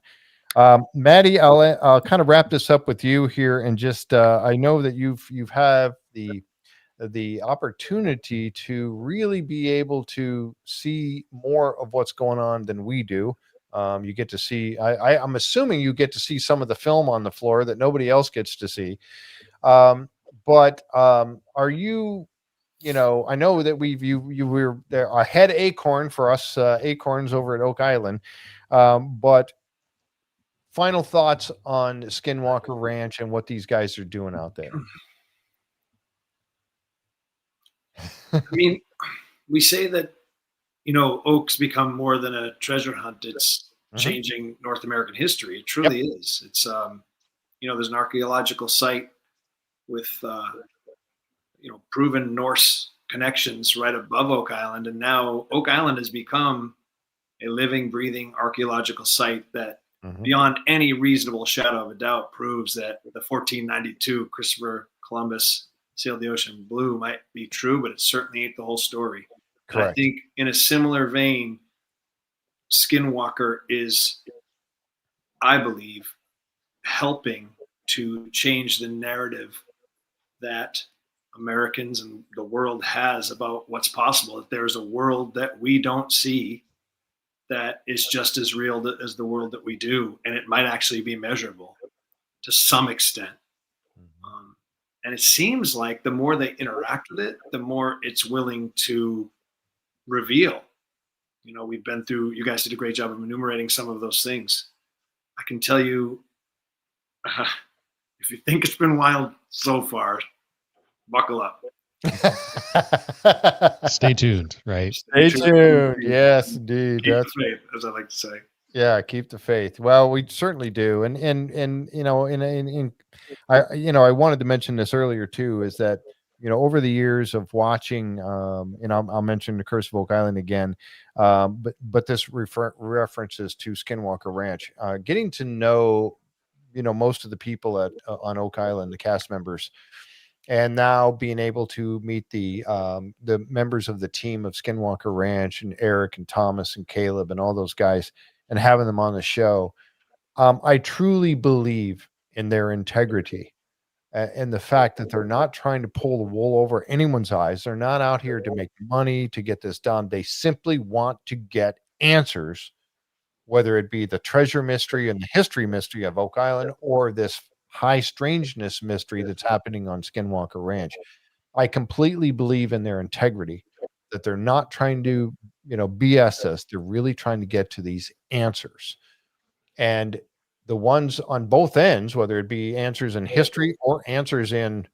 Maddie, I'll kind of wrap this up with you here, and just I know that you've had the opportunity to really be able to see more of what's going on than we do. You get to see. I'm assuming you get to see some of the film on the floor that nobody else gets to see. But are you? I know that you were there a head acorn for us acorns over at Oak Island, but final thoughts on Skinwalker Ranch and what these guys are doing out there. I mean, we say that, Oak's become more than a treasure hunt. It's changing North American history. It truly is. It's, there's an archaeological site with, proven Norse connections right above Oak Island. And now Oak Island has become a living, breathing archaeological site that beyond any reasonable shadow of a doubt proves that the 1492 Christopher Columbus sailed the ocean blue might be true, but it certainly ain't the whole story. Correct. I think in a similar vein, Skinwalker is, I believe, helping to change the narrative that Americans and the world has about what's possible. That there's a world that we don't see that is just as real as the world that we do, and it might actually be measurable to some extent. And it seems like the more they interact with it, the more it's willing to reveal. We've been through, you guys did a great job of enumerating some of those things. I can tell you, if you think it's been wild so far, buckle up. Stay tuned, right? Stay tuned. Yes, indeed. Keep the faith, as I like to say. Yeah, keep the faith. Well, we certainly do. And I wanted to mention this earlier too, is that over the years of watching, I'll mention the Curse of Oak Island again, but this references to Skinwalker Ranch, getting to know most of the people on Oak Island, the cast members, and now being able to meet the members of the team of Skinwalker Ranch, and Eric and Thomas and Caleb and all those guys, and having them on the show. I truly believe in their integrity and the fact that they're not trying to pull the wool over anyone's eyes. They're not out here to make money to get this done. They simply want to get answers, whether it be the treasure mystery and the history mystery of Oak Island, or this high strangeness mystery that's happening on Skinwalker Ranch. I completely believe in their integrity, that they're not trying to, BS us. They're really trying to get to these answers. And the ones on both ends, whether it be answers in history or answers in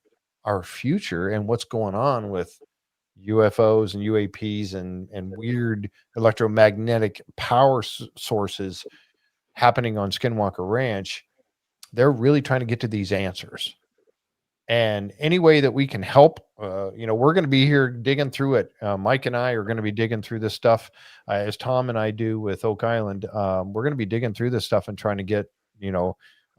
our future and what's going on with UFOs and UAPs and weird electromagnetic power sources happening on Skinwalker Ranch, they're really trying to get to these answers. And any way that we can help, we're going to be here digging through it. Mike and I are going to be digging through this stuff as Tom and I do with Oak Island. We're going to be digging through this stuff and trying to get,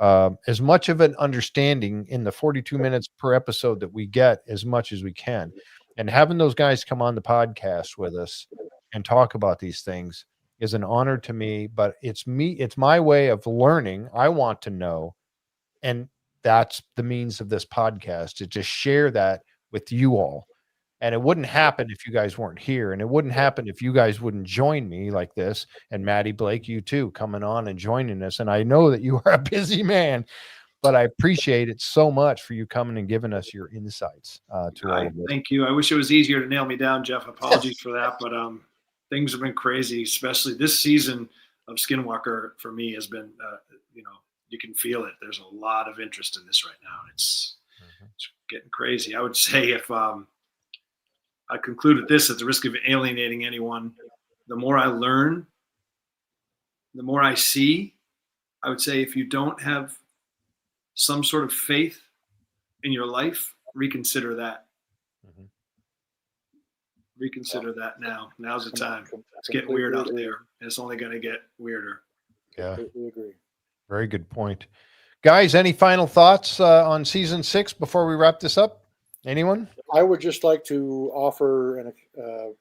as much of an understanding in the 42 minutes per episode that we get as much as we can. And having those guys come on the podcast with us and talk about these things is an honor to me, but it's my way of learning. I want to know. And that's the means of this podcast, to just share that with you all. And it wouldn't happen if you guys weren't here. And it wouldn't happen if you guys wouldn't join me like this. And Maddie, Blake, you too, coming on and joining us. And I know that you are a busy man, but I appreciate it so much for you coming and giving us your insights to all of this. Thank you. I wish it was easier to nail me down, Jeff. Apologies for that. But things have been crazy, especially this season of Skinwalker for me has been, you can feel it. There's a lot of interest in this right now. It's getting crazy. I would say if I concluded this at the risk of alienating anyone, the more I learn, the more I see. I would say if you don't have some sort of faith in your life, reconsider that. Reconsider that now. Now's the time. It's getting weird out there, and it's only going to get weirder. Yeah, We agree. Very good point. Guys, any final thoughts on season 6 before we wrap this up? Anyone? I would just like to offer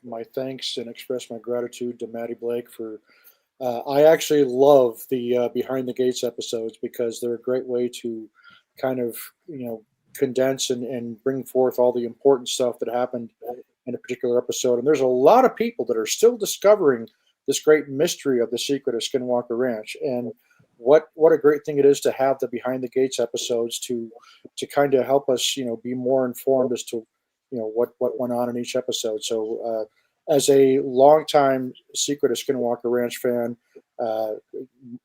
my thanks and express my gratitude to Maddie Blake for. I actually love the Behind the Gates episodes because they're a great way to kind of condense and bring forth all the important stuff that happened in a particular episode. And there's a lot of people that are still discovering this great mystery of the secret of Skinwalker Ranch. And what a great thing it is to have the Behind the Gates episodes to kind of help us, be more informed as to, what went on in each episode. So as a longtime Secret of Skinwalker Ranch fan,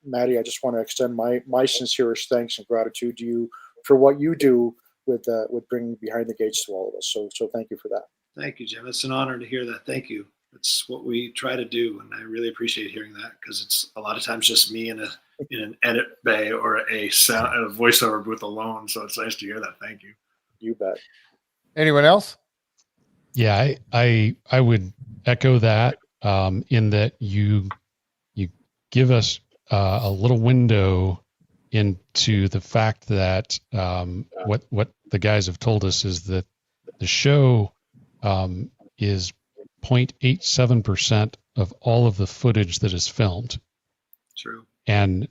Maddie, I just want to extend my sincerest thanks and gratitude to you for what you do with bringing Behind the Gates to all of us. So thank you for that. Thank you, Jim. It's an honor to hear that. Thank you. It's what we try to do, and I really appreciate hearing that because it's a lot of times just me in an edit bay or a voiceover booth alone. So it's nice to hear that. Thank you. You bet. Anyone else? Yeah, I would echo that in that you give us a little window into the fact that what the guys have told us is that the show is 0.87% of all of the footage that is filmed. True. And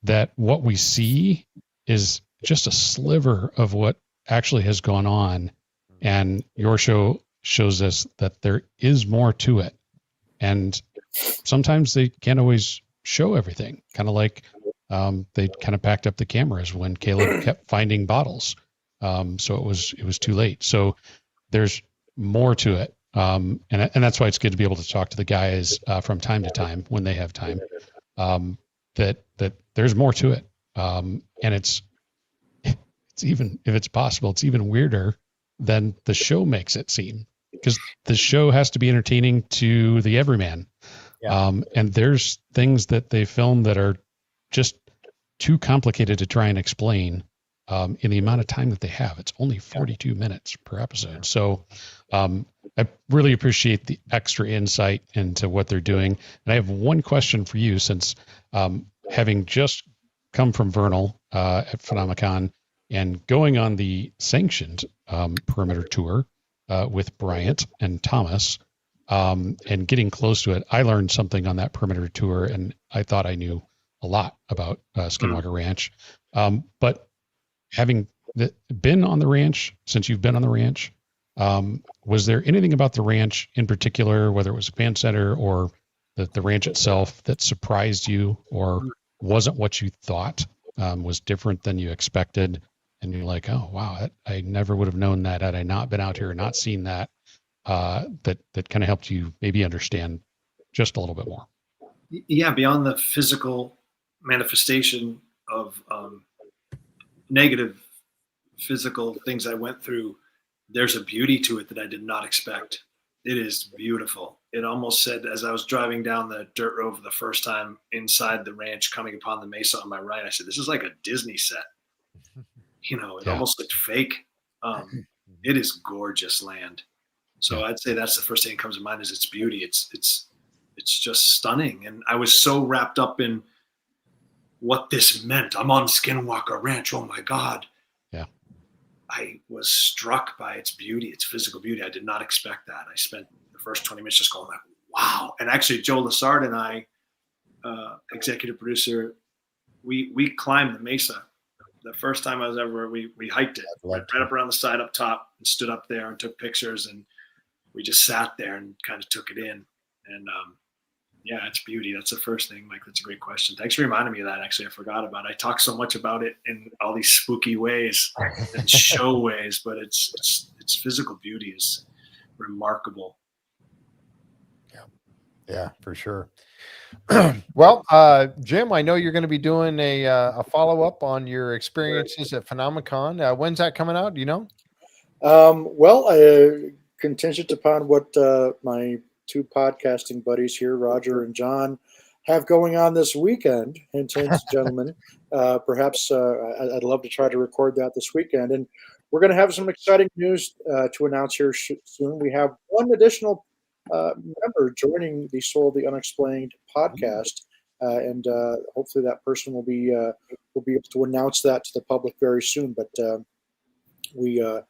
that what we see is just a sliver of what actually has gone on. And your show shows us that there is more to it. And sometimes they can't always show everything, kind of like they kind of packed up the cameras when Caleb kept finding bottles. So it was too late. So there's more to it. And that's why it's good to be able to talk to the guys from time to time when they have time, that there's more to it. And it's even, if it's possible, it's even weirder than the show makes it seem, because the show has to be entertaining to the everyman. Yeah. And there's things that they film that are just too complicated to try and explain in the amount of time that they have. It's only 42 minutes per episode. So I really appreciate the extra insight into what they're doing. And I have one question for you, since having just come from Vernal at PhenomeCon and going on the sanctioned perimeter tour with Bryant and Thomas and getting close to it, I learned something on that perimeter tour, and I thought I knew a lot about Skinwalker Ranch. But having been on the ranch, since you've been on the ranch, was there anything about the ranch in particular, whether it was a fan center or the ranch itself, that surprised you or wasn't what you thought, was different than you expected? And you're like, oh, wow, I never would have known that had I not been out here or not seen that, that kind of helped you maybe understand just a little bit more. Yeah, beyond the physical manifestation of negative physical things I went through, there's a beauty to it that I did not expect. It is beautiful. it almost said, as I was driving down the dirt road for the first time inside the ranch, coming upon the mesa on my right, I said, this is like a Disney set. It Yeah. almost looked fake. It is gorgeous land. So Yeah. I'd say that's the first thing that comes to mind is its beauty. It's just stunning. And I was so wrapped up in what this meant. I'm on Skinwalker Ranch. Oh my God. Yeah. I was struck by its beauty, its physical beauty. I did not expect that. I spent the first 20 minutes just going like, wow. And actually Joe Lassard and I, executive producer, we climbed the mesa. The first time I was ever, we hiked it, went right up around the side up top and stood up there and took pictures, and we just sat there and kind of took it in. And yeah, it's beauty. That's the first thing, Mike. That's a great question. Thanks for reminding me of that. Actually, I forgot about it. I talk so much about it in all these spooky ways and show ways, but its physical beauty is remarkable. Yeah, for sure. Well, Jimm, I know you're going to be doing a follow-up on your experiences at PhenomeCon. When's that coming out? Do you know? Contingent upon what my two podcasting buddies here, Roger and John, have going on this weekend. Hint, hint, gentlemen. Perhaps I'd love to try to record that this weekend. And we're going to have some exciting news to announce here soon. We have one additional member joining the Soul of the Unexplained podcast, and hopefully that person will be able to announce that to the public very soon. But we have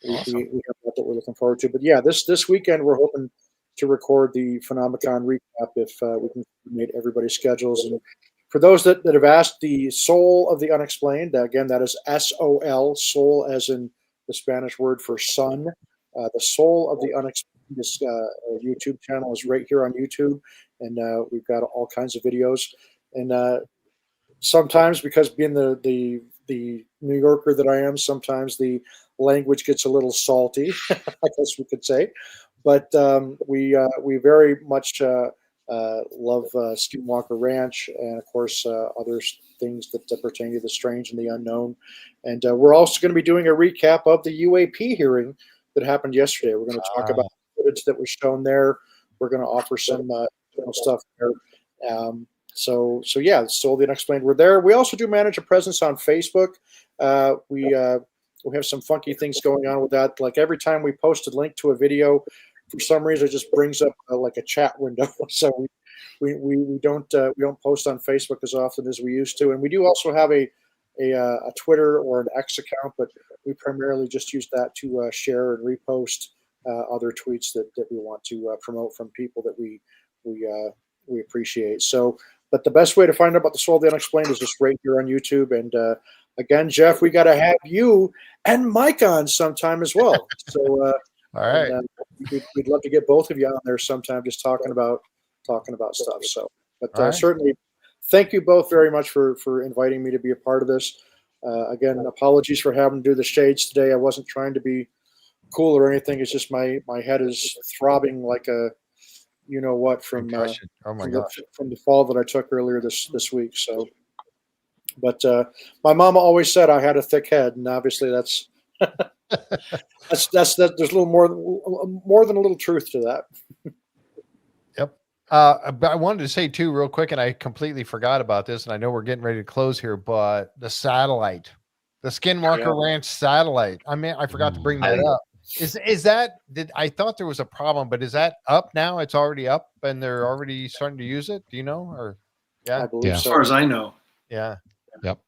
that we're looking forward to. But yeah, this weekend we're hoping to record the PhenomeCon recap if we can meet everybody's schedules. And for those that have asked, the Soul of the Unexplained, again, that is SOL, soul as in the Spanish word for sun. The Soul of the Unexplained. This YouTube channel is right here on YouTube, and we've got all kinds of videos. And sometimes, because being the New Yorker that I am, sometimes the language gets a little salty, I guess we could say. But we very much love Skinwalker Ranch, and of course other things that pertain to the strange and the unknown. And we're also going to be doing a recap of the UAP hearing that happened yesterday. We're going to talk about footage that was shown there. We're going to offer some stuff there. So yeah, Soul of the Unexplained. We're there. We also do manage a presence on Facebook. We have some funky things going on with that. Like every time we post a link to a video, for some reason it just brings up like a chat window. So we don't post on Facebook as often as we used to. And we do also have a Twitter or an X account, but we primarily just use that to share and repost other tweets that we want to promote from people that we appreciate. So, but the best way to find out about the Soul of the Unexplained is just right here on YouTube. And again, Jeff, we got to have you and Mike on sometime as well. So, all right, and, we'd love to get both of you on there sometime, just talking about stuff. So, but right. Certainly, thank you both very much for inviting me to be a part of this. Again, apologies for having to do the shades today. I wasn't trying to be cool or anything. It's just my head is throbbing like a from oh my gosh, from the fall that I took earlier this week. So, but my mama always said I had a thick head, and obviously that's there's a little more than a little truth to that. Yep. But I wanted to say too, real quick, and I completely forgot about this, and I know we're getting ready to close here, but the satellite, the Skinwalker Ranch satellite. I mean, I forgot to bring that up. Is that I thought there was a problem, but is that up now? It's already up and they're already starting to use it. Do you know? Or I believe As so. far as I know. Yeah. Yep.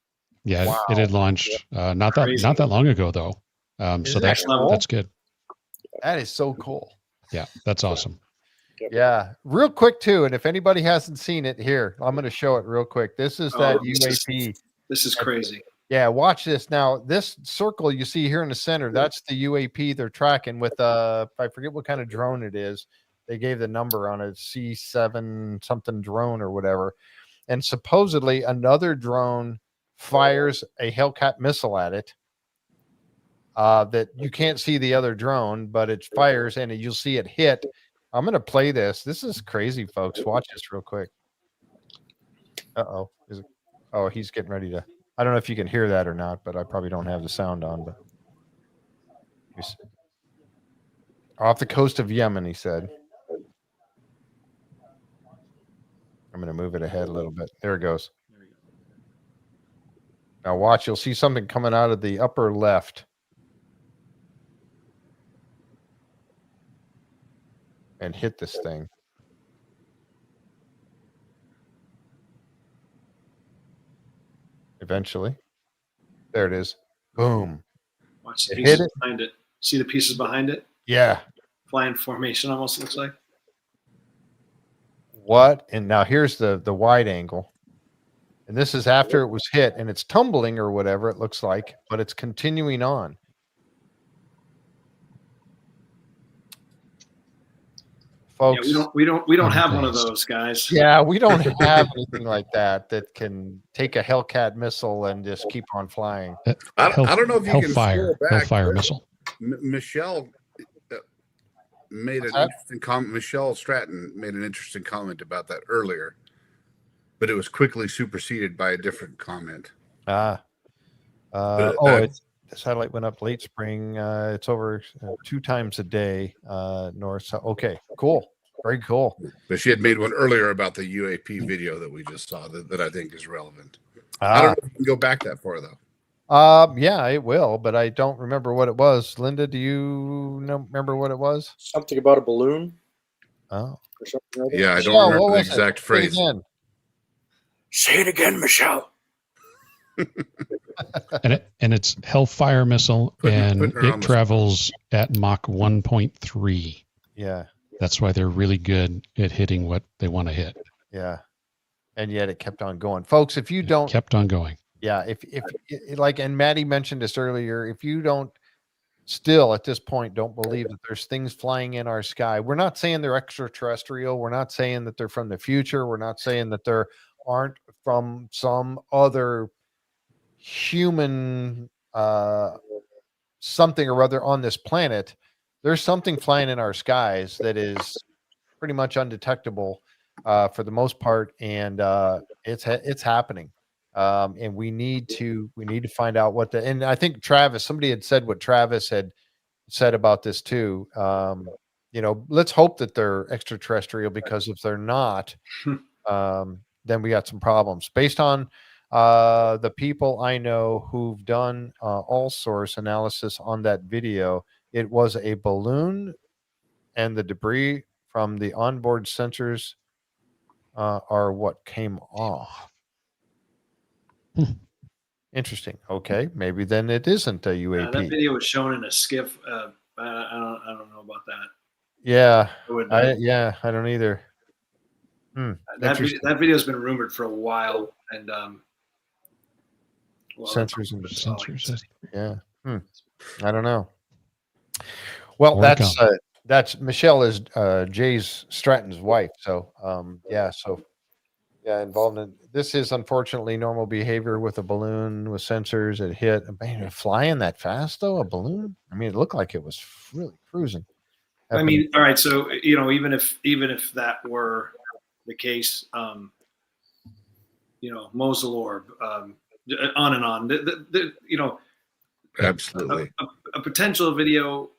Yeah. Wow. It had launched not that long ago though. So that's good. That is so cool. Yeah, that's awesome. Yeah. Real quick too. And if anybody hasn't seen it here, I'm going to show it real quick. This is that UAP. This is crazy. Yeah, watch this. Now, this circle you see here in the center, that's the UAP they're tracking with I forget what kind of drone it is. They gave the number on it, C7 something drone or whatever. And supposedly another drone fires a Hellcat missile at it. That you can't see the other drone, but it fires and you'll see it hit. I'm going to play this. This is crazy, folks. Watch this real quick. Uh-oh. Oh, he's getting ready to. I don't know if you can hear that or not, but I probably don't have the sound on. But off the coast of Yemen, he said. I'm going to move it ahead a little bit. There it goes. There we go. Now watch, you'll see something coming out of the upper left. And hit this thing. Eventually. There it is. Boom. Watch the It hit pieces it. behind it. See the pieces behind it? Yeah. Flying formation almost looks like. What? And now here's the wide angle. And this is after it was hit, and it's tumbling or whatever it looks like, but it's continuing on. Folks, Yeah, we don't have one of those, guys. yeah, we don't have anything like that can take a Hellcat missile and just keep on flying. I don't know if you can scroll back. Hellfire missile. Michelle made an interesting comment. Michelle Stratton made an interesting comment about that earlier, but it was quickly superseded by a different comment. The satellite went up late spring. It's over 2 times a day north. So, okay, cool. Very cool. But she had made one earlier about the UAP video that we just saw that I think is relevant. I don't know if you can go back that far, though. Yeah, it will, but I don't remember what it was. Linda, do you remember what it was? Something about a balloon. Oh. Or something like that. Yeah, I Michelle, don't remember what the was it? exact phrase. Say it again, Michelle. And it's Hellfire missile, and putting her on it the travels at Mach 1.3. Yeah. That's why they're really good at hitting what they want to hit. Yeah. And yet it kept on going. Folks, if you don't Kept on going. Yeah, if like, and Maddie mentioned this earlier, if you don't still at this point don't believe that there's things flying in our sky, we're not saying they're extraterrestrial. We're not saying that they're from the future. We're not saying that there aren't from some other human something or other on this planet. There's something flying in our skies that is pretty much undetectable for the most part, and it's happening. And we need to find out what and I think somebody had said what Travis had said about this too. Let's hope that they're extraterrestrial, because if they're not, then we got some problems based on the people I know who've done all source analysis on that video. It was a balloon, and the debris from the onboard sensors are what came off. Interesting. Okay, maybe then it isn't a UAP. That video was shown in a skiff. I don't know about that. Yeah, I don't either. That video has been rumored for a while, and sensors and Sensors. Yeah. I don't know. Well, that's Michelle is Jay's Stratton's wife. So involved in this is unfortunately normal behavior with a balloon with sensors. It hit. Man, flying that fast though, a balloon. I mean, it looked like it was really cruising. I mean, all right. So even if that were the case, Mosul orb, on and on. Absolutely. A potential video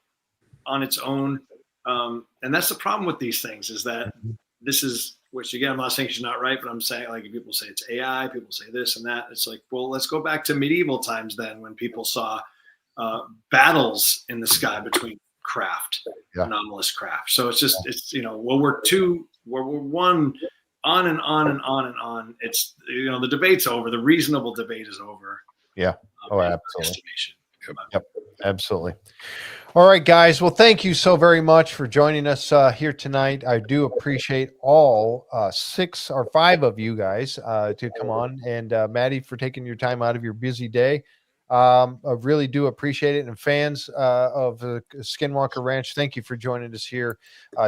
on its own, and that's the problem with these things, is that this is, which again, I'm not saying she's not right, but I'm saying, like, people say it's AI, people say this and that. It's like, well, let's go back to medieval times then, when people saw battles in the sky between craft, anomalous craft. So it's World War II, World War I, on and on and on and on. It's, the debate's over. The reasonable debate is over. Yeah. Absolutely. Yep. Absolutely. All right, guys. Well, thank you so very much for joining us here tonight. I do appreciate all 6 or 5 of you guys to come on, and Maddie for taking your time out of your busy day. I really do appreciate it. And fans of Skinwalker Ranch, thank you for joining us here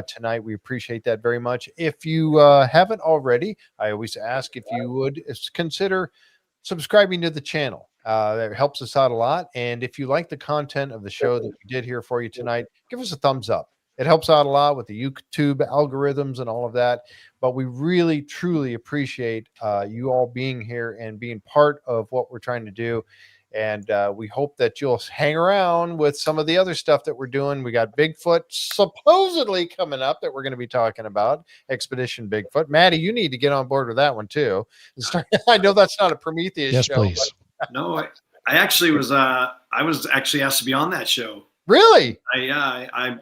tonight. We appreciate that very much. If you haven't already, I always ask if you would consider subscribing to the channel. That helps us out a lot. And if you like the content of the show that we did here for you tonight, give us a thumbs up. It helps out a lot with the YouTube algorithms and all of that. But we really, truly appreciate you all being here and being part of what we're trying to do. And we hope that you'll hang around with some of the other stuff that we're doing. We got Bigfoot supposedly coming up that we're going to be talking about, Expedition Bigfoot. Maddie, you need to get on board with that one too. I know that's not a Prometheus Yes, show. please. No, I actually was. I was actually asked to be on that show. Really? I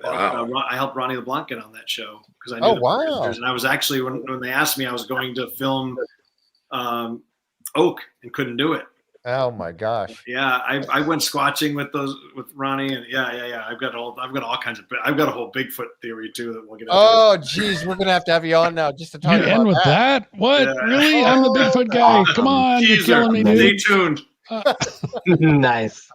helped Ronnie LeBlanc get on that show because I knew producers, and I was actually when they asked me, I was going to film Oak and couldn't do it. Oh my gosh! Yeah, I went squatching with Ronnie, and yeah. I've got all kinds of. I've got a whole Bigfoot theory too that we'll get into. Oh, geez, we're gonna have you on now just to talk You about end with that? What? Yeah. Really? I'm the Bigfoot guy. Come on, you're Teaser. killing me, dude. Stay tuned. Nice.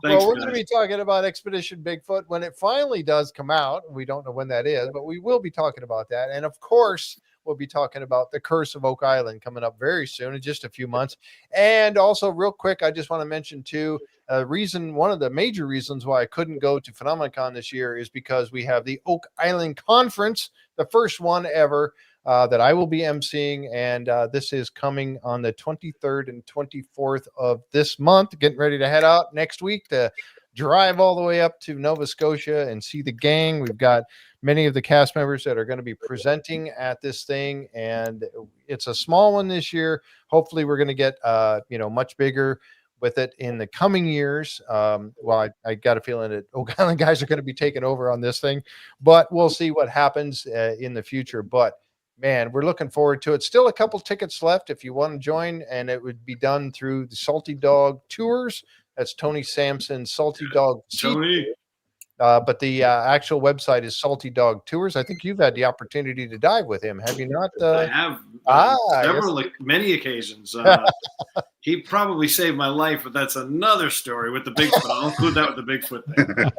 Thanks, Well, we're guys. going to be talking about Expedition Bigfoot when it finally does come out. We don't know when that is, but we will be talking about that. And of course, we'll be talking about The Curse of Oak Island coming up very soon in just a few months. And also, real quick, I just want to mention too, one of the major reasons why I couldn't go to PhenomeCon this year is because we have the Oak Island Conference, the first one ever. That I will be emceeing, and this is coming on the 23rd and 24th of this month. Getting ready to head out next week to drive all the way up to Nova Scotia and see the gang. We've got many of the cast members that are going to be presenting at this thing, and it's a small one this year. Hopefully, we're going to get much bigger with it in the coming years. I got a feeling that Oak Island guys are going to be taking over on this thing, but we'll see what happens in the future. But man, we're looking forward to it. Still a couple tickets left if you want to join, and it would be done through the Salty Dog Tours. That's Tony Sampson's Salty Dog. Tony. But the actual website is Salty Dog Tours. I think you've had the opportunity to dive with him, have you not? I have many occasions. He probably saved my life, but that's another story with the Bigfoot. I'll include that with the Bigfoot thing.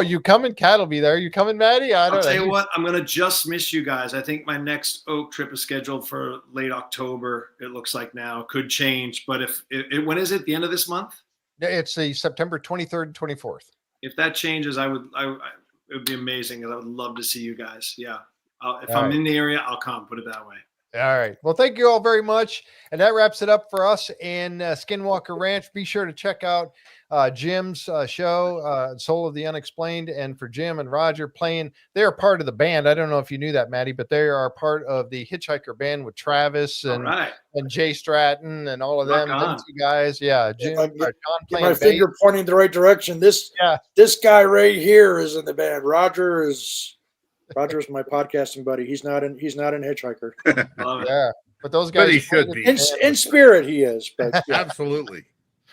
You coming? Cat will be there. You coming, Maddie? I'll tell you what, I'm going to just miss you guys. I think my next Oak trip is scheduled for late October. It looks like now. Could change, but when is it? The end of this month? It's the September 23rd and 24th. If that changes, it would be amazing. I would love to see you guys. Yeah. If I'm in the area, I'll come, put it that way. All right. Well, thank you all very much. And that wraps it up for us in Skinwalker Ranch. Be sure to check out Jimm's show, Soul of the Unexplained. And for Jimm and Roger playing, they're part of the band. I don't know if you knew that, Maddie, but they are part of the Hitchhiker band with Travis and Jay Stratton and all of them. You guys. Yeah. Jim, John playing my finger pointing in the right direction. This guy right here is in the band. Roger's my podcasting buddy. He's not in Hitchhiker. Yeah, but those guys. But he should be. In spirit, he is. But yeah. Absolutely.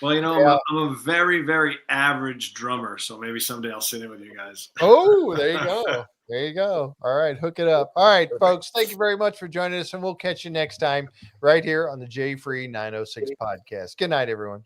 Well, I'm a very, very average drummer, so maybe someday I'll sit in with you guys. Oh, there you go. There you go. All right, hook it up. All right, folks, thank you very much for joining us, and we'll catch you next time right here on the J Free 906 podcast. Good night, everyone.